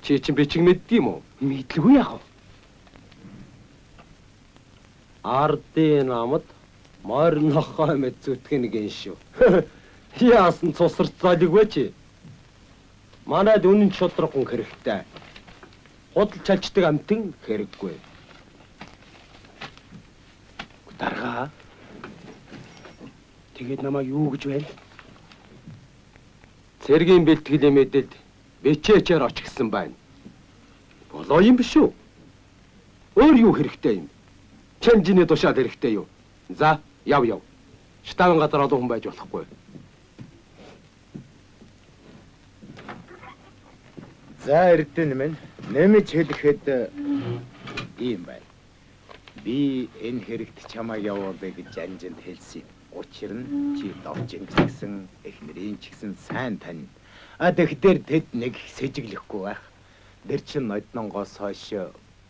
Чи чинь бичиг мэддэм үү? Мэдлгүй яах вэ? Ардын намд морь нохой мэд зүтгэн гин шүү. Яасан цусарцаалыг вэ? Манайд үнэн шудрагхан хэрэгтэй. Худал чалчдаг амтэн хэрэггүй. Дарга. Тэгээд намайг юу гэж байна? Цэргийн бэлтгэлийн мэдэлд бичээчээр очихсан байна. Болоо юм биш үү? Өөр юу хэрэгтэй юм? Чанжины тушаад хэрэгтэй юу? За, яв. Штавын газар олон хүн байж болохгүй. За эрдэнэ минь нэмж хэлэхэд ийм байна. Би энэ хэрэгт чамайг явуулъя гэж анжинд хэлсэн. Учир нь чи довжин гэсэн эхнэрийн ч гэсэн сайн тань. Тэгэхээр тэд нэг их сэжиглэхгүй байх. Тэр чин однонгоос хойш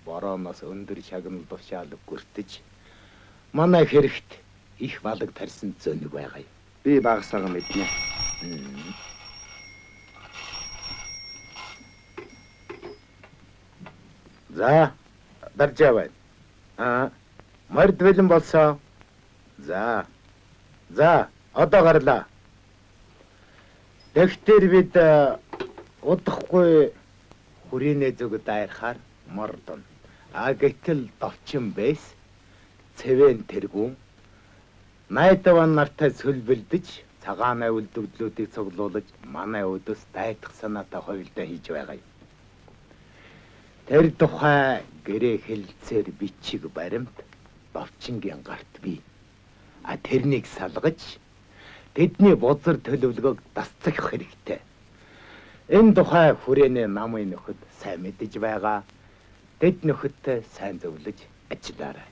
борооноос өндөр шагнал тушаалыг гүртэж манай хэрэгт их балаг тарьсан зөнийг байгаа юм. Би багасаага мэднэ. За, даржаа байна. Морд бэлэн болсоо. За, одоо гарлаа. Тэгтэр бид удахгүй хүрээний зүг дайрахаар мордон. Гэтэл довчин бэс цэвэн тэргүүн найдван нартай сөлбөлдөж цагаанаа үлдвдлүүдийг цуглуулж манай өдөс дайдах санаатай хувилдаа хийж байгаа юм. Тэр тухай гэрээ хэлцээр бичиг баримт довчингийн гарт бий. Тэрнийг салгаж тэдний бузар төлөвлөгөөг дасцах хэрэгтэй. Энэ тухай хүрээний намын нөхөд сайн мэдэж байгаа. Тэд нөхөдтэй сайн зөвлөж ажиллаарай.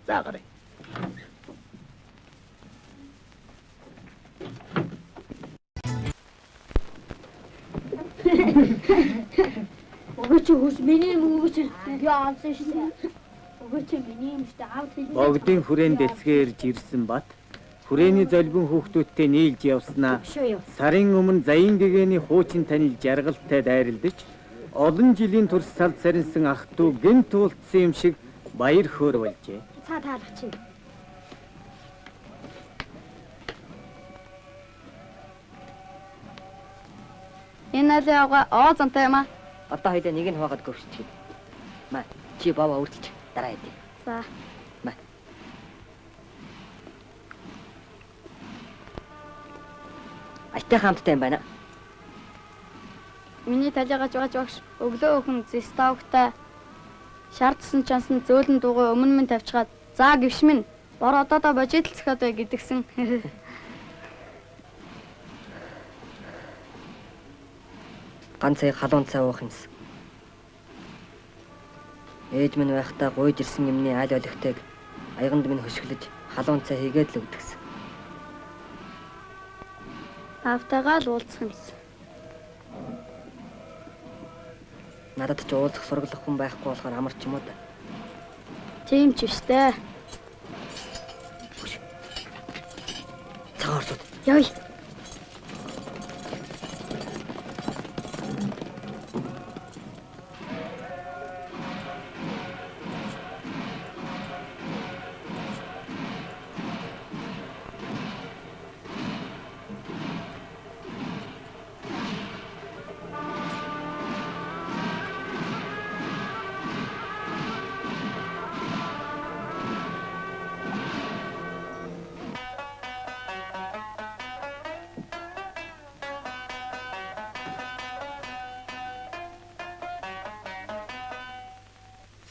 За гарыг. Өгөөч хөөс миний өгөөч яасан шүү. Өгөөч миний юм шүү. Аав хэлээ. Богдын хүрээнд эцгээ ирж ирсэн бат хүрээний золбин хүүхдүүдтэй нийлж явснаа сарын өмнө Заян гэгээний хуучин танил жаргалтай дайралдаж олон жилийн турш салд сарнсан ах トゥ гэнт уулдсан юм шиг баяр хөөр болжээ. Цаа таалах чинь. Энэ алиага оозонтой юм аа. Одоо хоёул нэг нь хуваахад гөвшчих. Маа чи баваа үрдчих дараа идэв. За. Маа. Айтай хамттай юм байна. Миний талигач багш өглөө өхөн зэставгтай шаардсан чансан зөөлөн дугуй өмнө минь тавьчихад за гівш минь бор одоодоо божидл цохиод гэдгсэн. Ганцыг халуун цай уух юмсан. Ээж минь байхдаа гуйж ирсэн юмны аль олигтойг аяганд минь хөшгөлөж халуун цай хийгээд л өгдөгсөн. Автагаа л уулзах юмсан. Надад ч уулзах сургалах хүн байхгүй болохоор амарч юм уу да. Тийм ч биштэй. Цагаар сууд. Яй.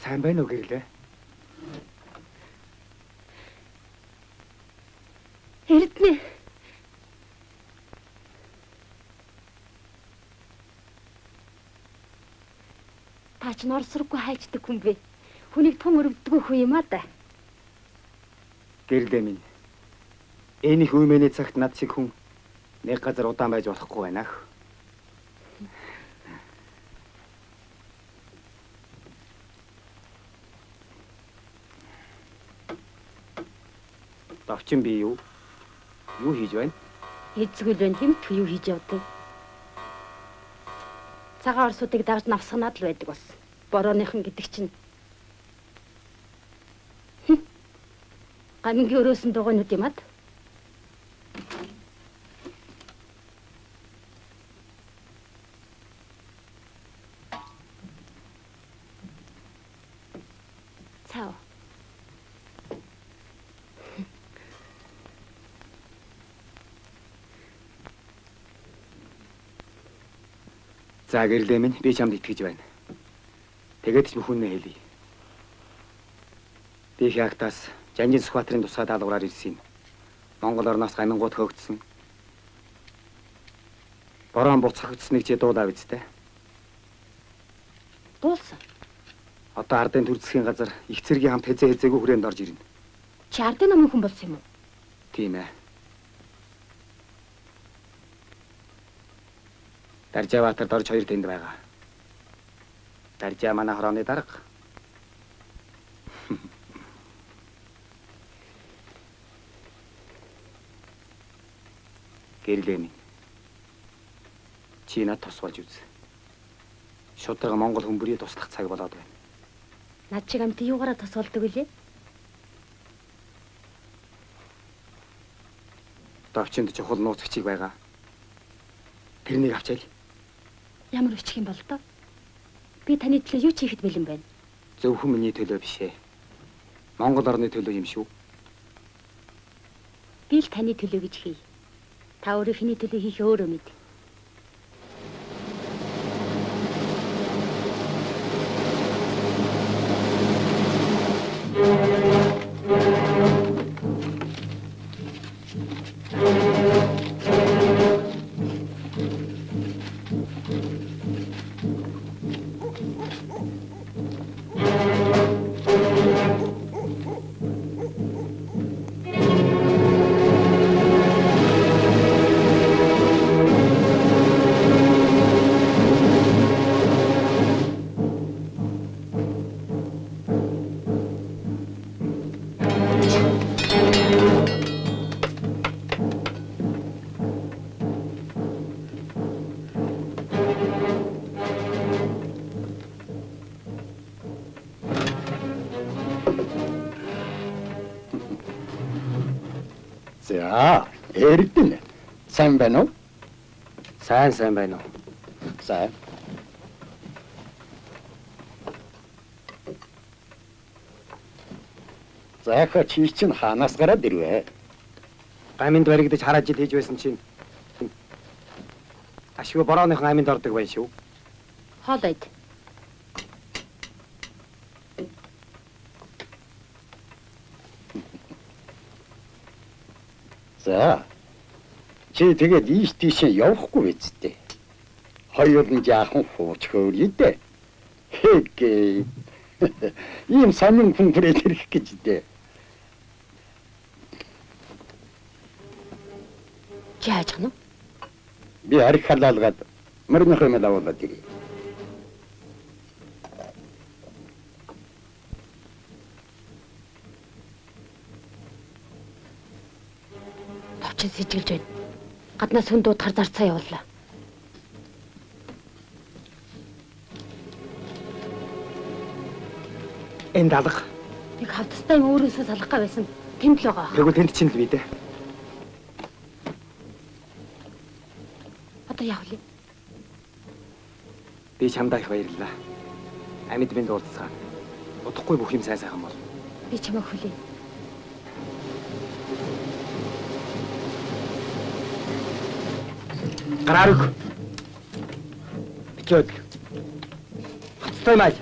Сайн байна уу гэрлээ? Эрдэнэ. Та ч норсроггүй хайчдаг хүн бэ. Хүнийг тун өрөвддөггүй хүн юм а да. Гэрлээ минь. Энэ их үемэний цагт над шиг хүн нэг газар удаан байж болохгүй байна ах. Давчин би юу хийж байна? Эцгүүл байна тэмтэх юу хийж явдаг. Цагаан орсуудыг дагж навсганаад л байдаг бас. Борооныхан гэдэг чинь. Гамингийн өрөөсөн дугуйнууд юм ад. Цаа. За гэрлээ минь би чамд итгэж байна. Тэгээд ч бүхнээ хэлье. Би хягтаас Жанжин Сүхбаатарын тусгай даалгавраар ирсэн юм. Монгол орноос гамингууд хөөгдсөн. Борон буцагдсныг чи дуудаа бидтэй. Дуулсан. Одоо ардын төр засгийн газар их цэргийн хамт хэзээгүй хүрээнд орж ирнэ. Чи ардын намын хүн болсон юм уу? Тийм ээ. Даржааватарт орж хоёр тэнд байгаа. Даржаа манай хорооны дарга. Гэрлээ минь. Чи надад тусгаж үз. Шудраг Монгол хүмүүрийг туслах цаг болоод байна. Над чиг амт юугаараа тусгалдаг үлээ? Давчинд чухал нууцчиг байгаа. Тэрнийг авчаал. Ямар өчх юм бол тоо? Би таны төлөө юу ч хийхэд бэлэн байна. Зөвхөн миний төлөө биш ээ. Монгол орны төлөө юм шүү. Би л таны төлөө гэж хий. Та өөрийнхний төлөө хийх өөрөө мэд. За, эрдэнэ. Сайн байна уу? Сайн байна уу? Сайн. Заахаа чи чинь хаанаас гараад ирвэ? Гаминд баригдаж хараад жил хийж байсан чинь. Ашгүй борооныхон гаминд ордог байна шүү. Хоолойд. За. Чи тэгээд ийш тийш явахгүй биз дээ. Хоёр нь жаахан хууч хөөрье дээ. Хэгээ. Ийм сонин хүн хүрээд ирэх гэж дээ. Чи хаажих нь? Би арх халаалгаад мөрнөхөө мэлавуулаад ирье. Товчин сэжиглж байна. Гаднаас хүн дуудахаар зарцаа явууллаа. Энд алга. Нэг хавтастай юм өөрөөсөө салах га байсан. Тэнд л байгаа. Тэгвэл тэнд чинь л бий дээ. Одоо явах юм. Би чамдаа их баярлалаа. Амьд бинд уулзсан. Удахгүй бүх юм сайхан бол. Би чамайг хүлээн. Гараарг. Бичээд. Хацтай май.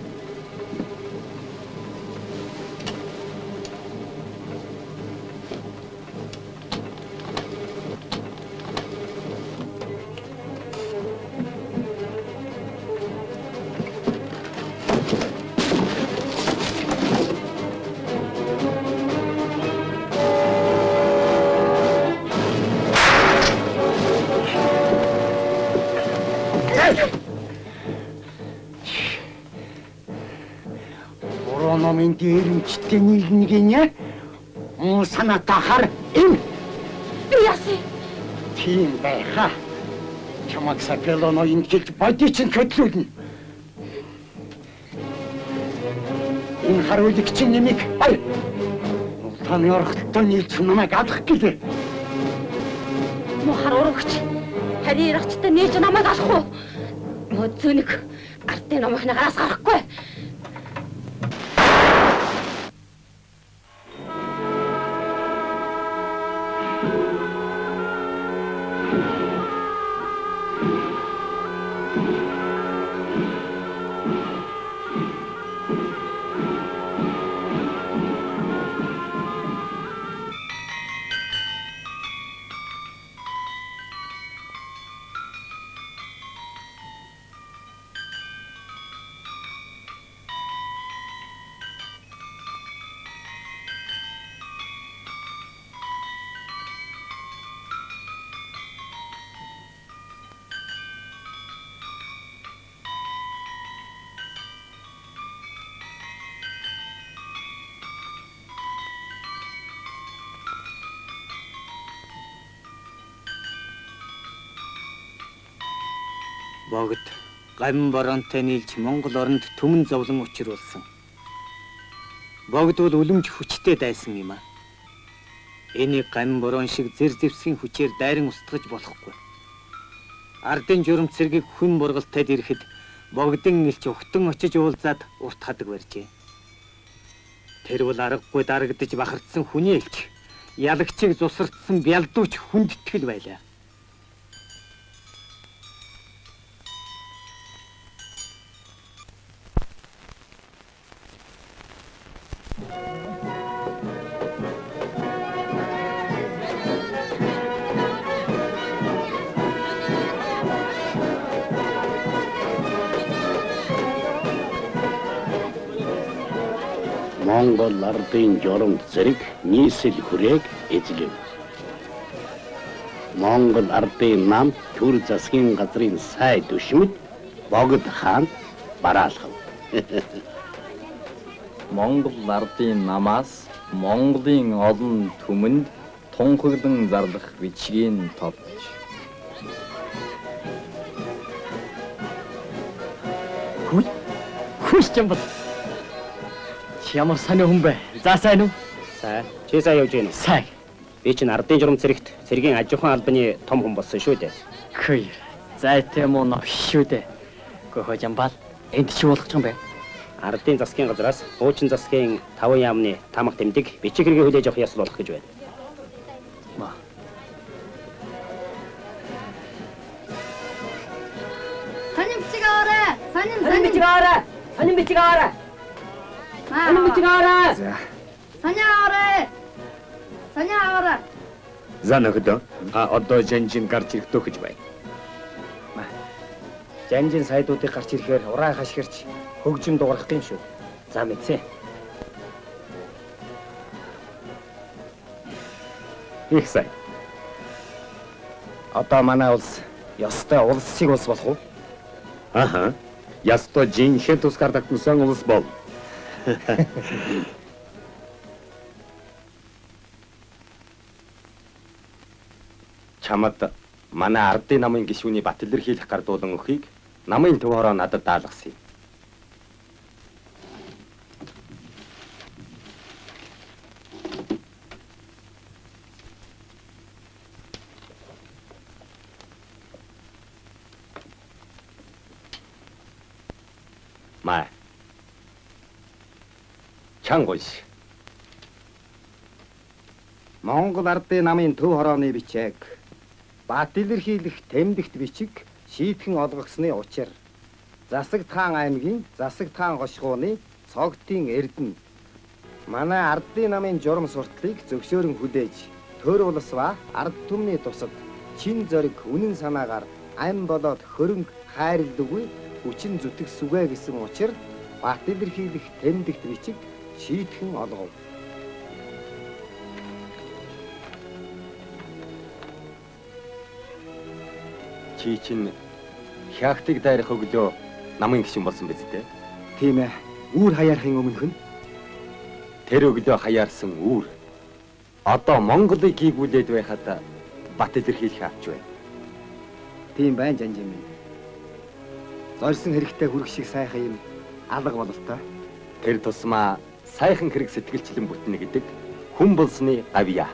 Борономын дээрэмчтэй нэг нэ? Санаатай хар им. Яасан? Тийм байхаа. Чамаг сапелоно инжилж бодичин көтлүүлнэ. Энэ харуулыг чинь нэмик бай. Таны орхолтой нийлж намайг алах гэлээ. Мохар урагч. Харин ирахчтай нээж намайг алах уу? Мөцөнөг ардын номыг нагараас гарахгүй. Богд гамин боронтой нийлж Монгол оронд түмэн зовлон учруулсан. Богд бол үлэмж хүчтэй дайсан юм а. Энийг гамин борон шиг зэр зэвсгийн хүчээр дайран устгаж болохгүй. Ардын журам цэргийг хүн бургалтайд ирэхэд богдын элч ухтан очиж уулзаад урт хадаг барьжээ. Тэр бол аргагүй дарагдаж бахардсан хүний элч, ялагчийг зусартсан бялдууч хүндэтгэл байлаа. Монгол ардын журамт зэрэг нийслэл хүрээг эзлэв. Монгол ардын нам төр засгийн газрын сай түшмэд Богд хаан бараалхав. Монгол ардын намаас Монголын олон түмэнд тунхаглан зарлах бичгийн товч. Хүч юм бол. Ямар сайн хүн бэ? За сайн уу? Сайн. Чи сайн явж байна уу? Сайн. Би чинь ардын журам цэрэгт цэргийн аж ахуйн албаны том хүн болсон шүү дээ. Хөөе. За тийм үү нөх шүү дээ. Гөхөө жамбал энд чи болох юм бэ? Ардын засгийн газраас хуучин засгийн 5 яамны тамга тэмдэг бичиг хэрэгээ хүлээж авах ёсол болох гэж байна. Маа. Санин бичиг аваарай. Санин бичиг аваарай. Санин бичиг аваарай. Санин бичиг аваарай. За. Санин аваарай. Санин аваарай. За нөхөдөө. Одоо жанжин гарч ирэхтөө гэж байна. Жанжин сайдуудыг гарч ирэхээр ураа хашгирч хөгжим дуурах юм шүү. За мэдсэн. Их сайн. Одоо манай улс ёстой улсыг улс болох уу? Аха. Ястой жинхэнэ тусгаар тогтносон улс бол. Чамд манай ардын намын гишүүний бат илэрхийлэх гардуулан өхийг намын төв хороо надад даалгасан юм. Маа. Чангуйш. Монгол ардын намын төв хорооны бичээг бат илэрхийлэх тэмдэгт бичиг шийтгэн олгогсны учир Засагтхан аймгийн Засагтхан гошгооны цогтын эрдэнэ манай ардын намын журам сурталыг зөвшөөрөн хүлээж төр улс ба ард түмний тусад чин зориг үнэн санаагаар ам болоод хөрөнгө хайрлдаггүй хүчин зүтгэх сүгэ гэсэн учир бат илэрхийлэх тэмдэгт бичиг шийтгэн олгов. Чи чинь хягтыг дайрах өглөө намын гишүүн болсон биз дээ? Тийм ээ. Үүр хаяарахын өмнөх нь тэр өглөө хаяарсан үүр одоо Монголыг гүйгүүлээд байхад бат илэрхийлэх авч байна. тийм байна жанжин минь. Зорьсон хэрэгтэй хүрэх шиг сайхан юм алга бололтой. Тэр тусмаа сайхан хэрэг сэтгэлчлэн бүтнэ гэдэг хүн болсны авьяа.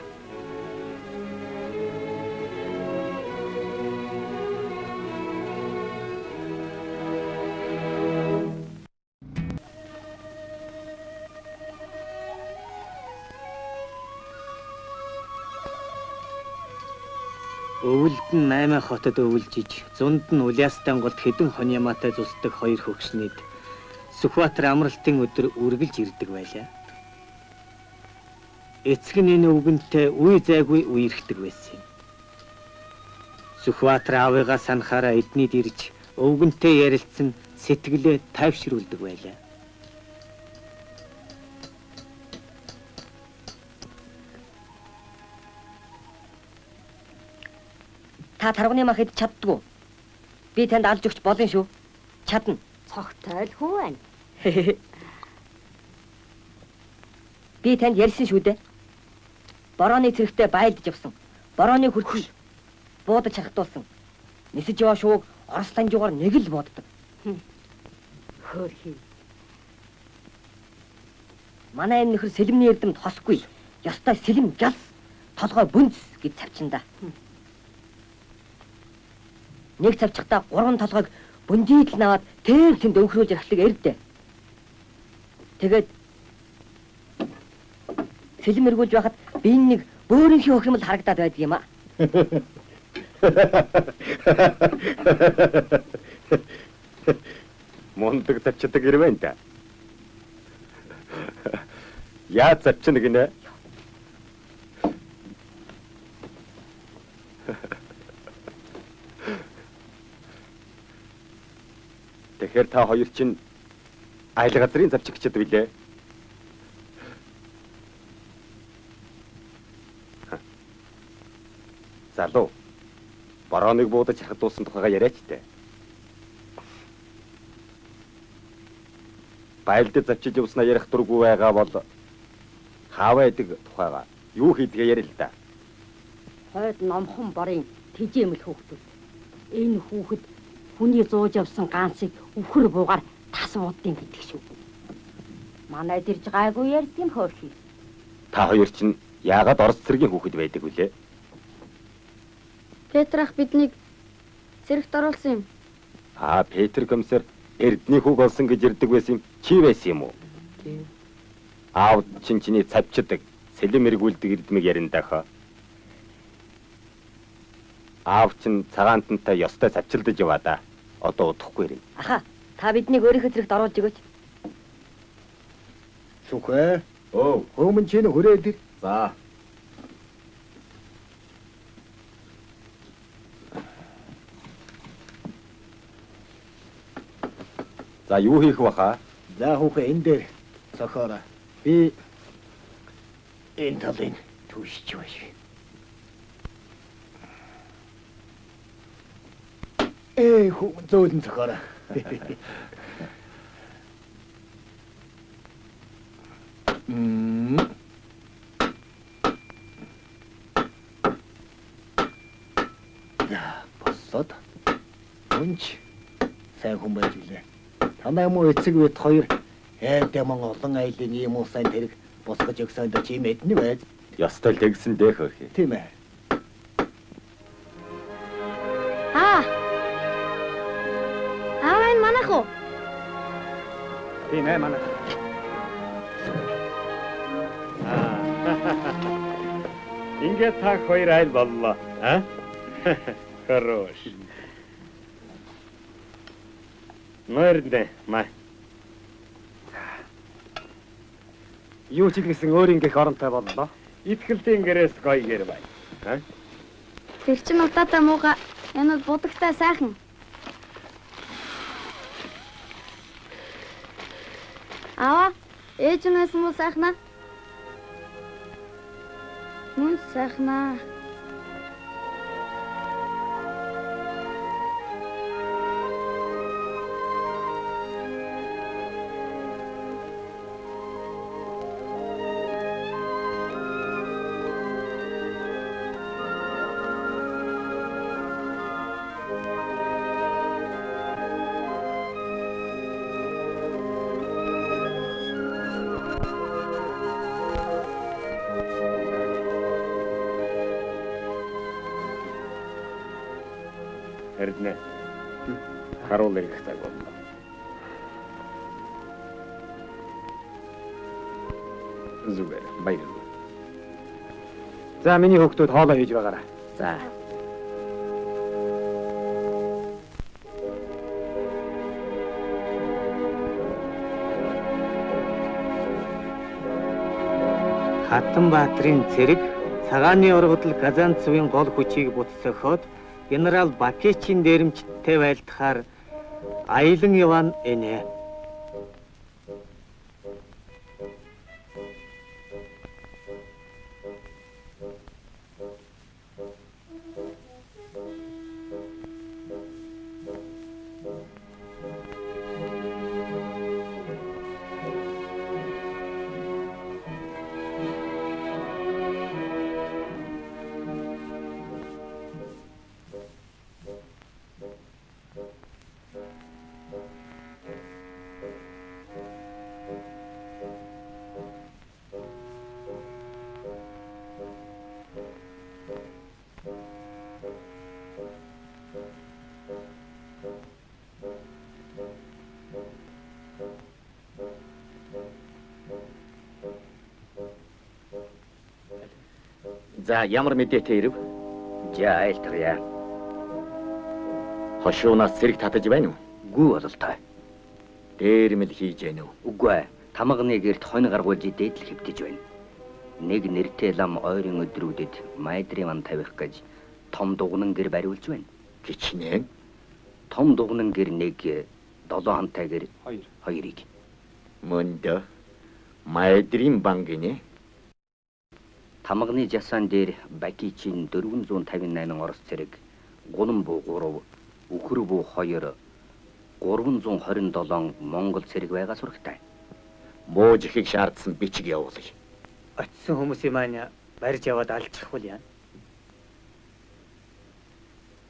Өвөлд нь 8 хотод өвөлж иж, зунд нь Улаастан голд хэдэн хон ямаатай зусдаг хоёр хөгшнийд Сүхбаатар амралтын өдөр үргэлж ирдэг байлаа. Эцэг нь энэ өвгөнтэй үе зайгүй үерхдэг байсан юм. Сүхбаатар аавыгаа санахаараа эднийд ирж өвгөнтэй ярилцсан сэтгэлээ тайвшруулдаг байлаа. Та тарганы мах идэж чаддгүй. Би танд алж өгч болно шүү. Чадна. Цогтой л хүү байна. Би танд ярьсан шүү дээ. Борооны цэрэгтээ байлдаж явсан. Борооны хүртэл буудаж харагдуулсан. Нисэж яваа шууг Орос ланжуугаар нэг л бууддаг. Хөөрхий. Манай энэ нөхөр сэлэмний эрдэмт хосгүй. Ёстой сэлэм галс толгой бүнц гэж цавчинда. Нэг цавчихтаа 3 толгойг бүндийдл наваад тэр тэнд өвхрүүлж ярахлыг эрдэ. Тэгээд сэлэм эргүүлж байхад би нэг бөөрийнхий хөх юм л харагдаад байдаг юм аа. Мондөг цавчдаг ирвэн та. Яа цавчна гинэ? Тэгэхээр та хоёр чинь айл газрын завчигчд билээ. Залуу. Борооныг буудаж хадуулсан тухайга яриач тээ. Байлдад завчиж явснаа ярих дургүй байгаа бол хааваа идэг тухайга юу хийдгээ ярил л да. Хойд номхон борын тэжээмэл хүүхдүүд. Энэ хүүхэд хүний зууж явсан ганцыг өвхөр буугаар тас уудын гэдэг шүү. Манай дэрж гайгүй ярьдгийн хөөрхий. Та хоёр чинь яагаад Орос цэргийн хүүхэд байдаг вүлээ? Петр ах биднийг цэрэгт оруулсан юм. Петр комиссар эрдний хүүг олсон гэж ирдэг байсан юм. Чи байсан юм уу? Аав чиний цавчдаг, сэлэм эргүүлдэг эрдмийг ярина даха. Аав чин цагаантантай ёстой цавчилдаж яваа да. Одоо удахгүй ирнэ. Аха, та биднийг өөрийнхөө зэрэгт оруулж өгөөч. Сүхэ. Хөөмөн чинь хүрээд ир. За. За юу хийх баха? За хүүхэ энэ дээр цохоороо. Би энэ талын түшиж байна. Хүүмэн зөөлөн цохоороо. Боссод. Өнч сайн хүн байж үлээ. Танай муу эцэг бид хоёр дэмэн олон айлын ийм усан тэрэг босгож өгсөнд чи мэднэ байж. Ёстой л тэгсэн дээ хөөрхий. Тийм ээ. Энэ манайх уу? Тийм ээ манайх. Ингээд та хоёр айл боллоо. Хорош. Мөрдэ, май. Юу ч гэсэн өөр ингээх оронтой боллоо. Итгэлтийн гэрээс гоё гэр бай. Тэр чин удаатай мууга энэ будагтай сайхан. Ээж нь байсан муу сайхнаа? Мөн сайхнаа. Хэрнээ. Харуул ирэх цаг болно. Зүгээр баярлалаа. За миний хүүхдүүд хоолоо хийж байгаарай. За. Хатанбаатрын цэрэг цагааны ургадл Казанцевын гол хүчийг буцсоход генерал Бакечийн дээрэмчтэй байлдахаар Аялан Иван энэ. За ямар мэдээтэй ирэв? За айлтгая. Хошуунаас цэрэг татаж байна уу? Гүү бололтой. Дээрмэл хийж байна уу? Үгүй. Тамганы гэрт хонь гаргуулж идээд л хэвтэж байна. Нэг нэртэй лам ойрын өдрүүдэд майдрын тавих гэж том дугнан гэр бариулж байна. Кичнээн. Том дугнан гэр нэг 7 хантай гэр хоёрыг. Мөндө майдрын бан гинэ. Тамганы жасан дээр Бакичийн 458 орос цэрэг, Гунан буу 3, Үхэр буу 2, 327 Монгол цэрэг байгаа сурагтай. Бууж ихийг шаардсан бичиг явуулъя. Очсон хүмүүсийн маань барьж яваад алчихвал яа.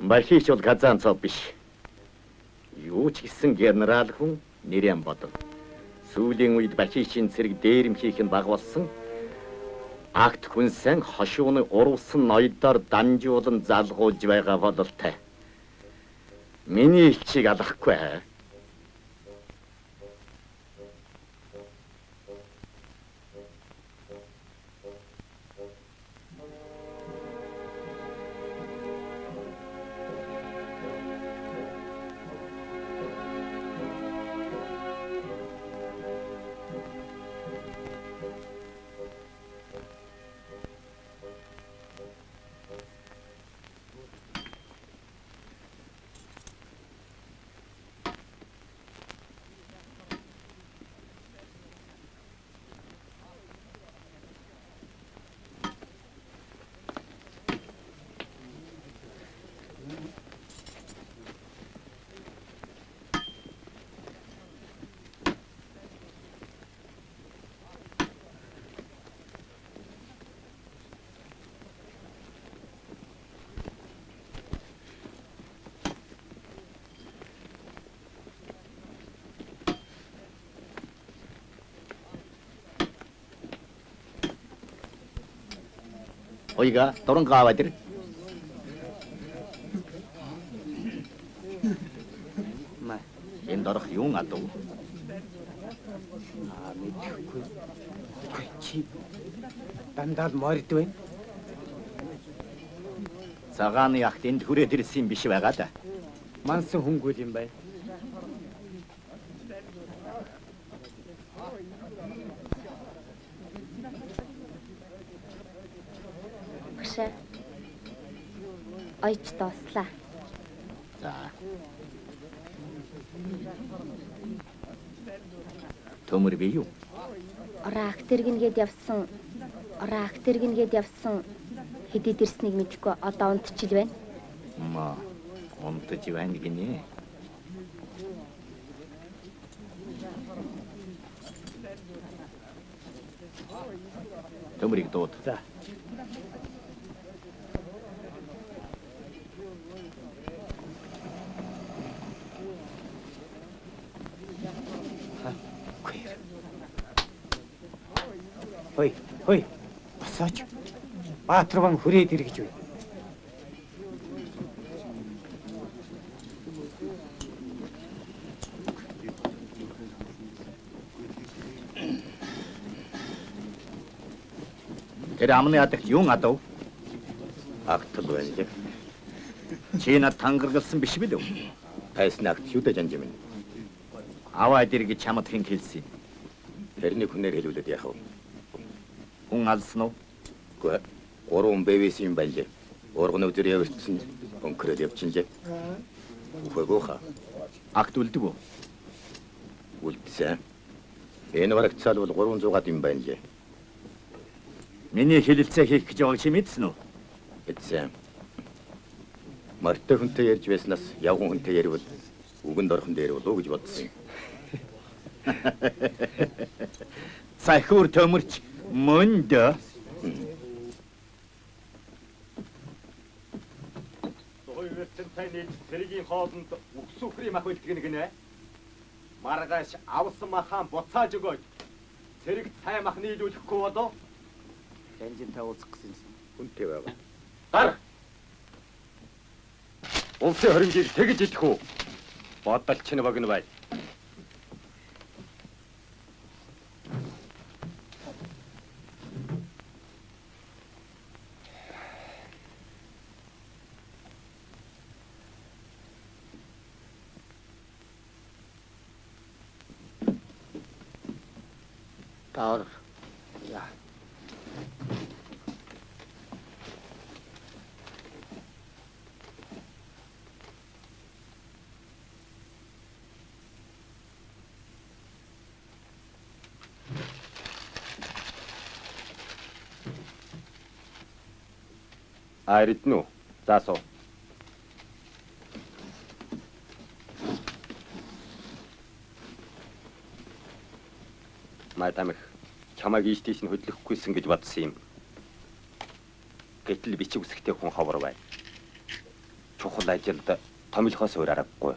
Бакич бол Казанцев биш. Юу ч гэсэн генерал хүн нэрэн бодов. Сүүлийн үед Бакичийн цэрэг дээрэмхийх нь багвалсан. Акт хүнсэн хошууны урвсан ноёдоор данжуулан залгуулж байгаа бололтой. Миний элчийг алахгүй. Ойга, дөрөн гавадэр. Маа, энэ дөрөх юм адуу. Мэдхгүй. Чи дандаа морд вэ? Цагааны ягт энд хүрээд ирсэн биш байгаа да. Мансан хүнгүүл юм байна. Ойч доослаа. За. Төмөр би юу? Ороо актергингээд явсан хэдэд ирснийг мэдэхгүй одоо унтчил байна. Ма, унтж байна гинэ. Төмөрийг дууд. За. Хой, зогсооч. Баатарван хүрээд иргэж байна. Тэр амны адагт юун адав? Агтал байна лээ. Чи над тангаргалсан биш билүү? Тайсны агт юу дэ жанжим. Аваад иргэж чамд хэн хэлсэн? Тэрний хүнээр хэлүүлээд яах вэ? Хүн алсан уу? Үгүй. 3 хүн бэвэс юм байлээ. Урган өдөр явчихсан. Өнкрөөд явчихжээ. Үгүй хаа. Агт үлдэг үү? Үлдсэн. Энэ барагцаал бол 300 гад юм байна лээ. Миний хэлэлцээ хийх гэж байгааг чи мэдсэн үү? Мэдсэн. Мартай хүнтэй ярьж байснаас явган хүнтэй ярил үгэнд орхон дээр болов уу гэж бодсон. Сайхур төмөрч мөн дэ. Сойвэртэн таны цэрэгийн хоолнд үгсүхрийн мах үлдгэн гинэ. Маргааш авсан махан буцааж өгөөд цэрэг цай мах нийлүүлэхгүй болоо. Жанжинтай уулзах гэсэн хүнтэй байгаа. Гар. Улсын хорингийг тэгж идэх үү? Бодолч нь богино бай. Таар. Я. Аридну. Заасоо. Мадамх чамайг ийштэйш нь хөдлөхгүйсэн гэж бодсон юм. Гэтэл бичиг үсгтэй хүн ховор бай. Чухал ажилд томилхоос өөр аргагүй.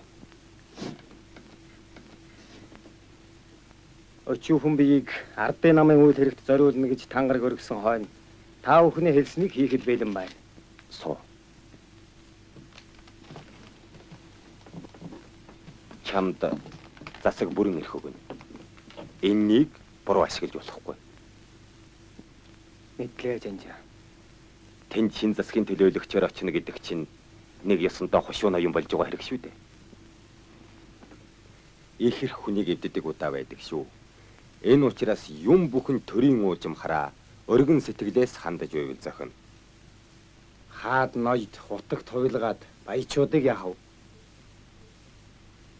Өчиг хүн биеийг ардын намын үйл хэрэгт зориулна гэж тангараг өргөсөн хойно та бүхний хэлснийг хийхэд бэлэн байна. Суу. Чамд засаг бүрэн ирэх өгнө. Энэнийг буруу ашиглаж болохгүй. Мэдлээ жанжаа. Тэнд шин засгийн төлөөлөгчөөр очно гэдэг чинь нэг ёсондоо хушууна юм болж байгаа хэрэг шүү дээ. Их их хүнийг эддэг удаа байдаг шүү. Энэ учраас юм бүхэн төрийн уужимхараа өргөн сэтгэлээс хандаж байвал зохино. Хаад ноёд хутаг туйлгаад баячуудыг яахав?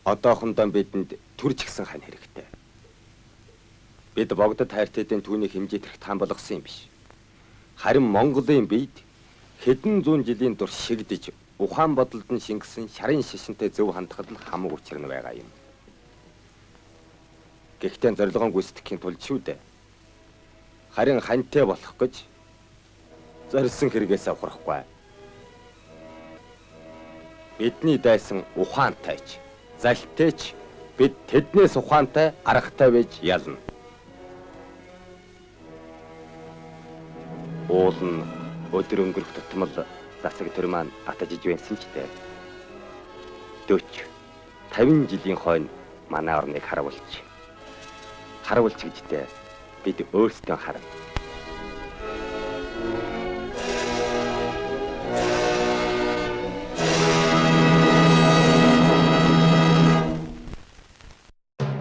Одоохондоо бидэнд төрж гисэн хань хэрэгтэй. Бид богдод хайртайдын түүнийг хэмжээтрэх таан болгосон юм биш. Харин Монголын биед хэдэн зуун жилийн турш шигдэж ухаан бодолд нь шингэсэн шарын шишинтэй зөв хандхад нь хамаг учир нь байгаа юм. Гэхдээ зорилгоон гүйцэтгэхийн тулд шүү дээ. Харин ханьтай болох гэж зорилсон хэрэгээс ухрахгүй. Бидний дайсан ухаантайч, залтайч бид тэднээс ухаантай аргатай байж ялна. Уул нь өдөр өнгөрөх тутмал засаг төр маань атажиж байсан ч дээ. 40-50 жилийн хойно манай орныг харуулж гэжтэй бид өөрсдөө харна.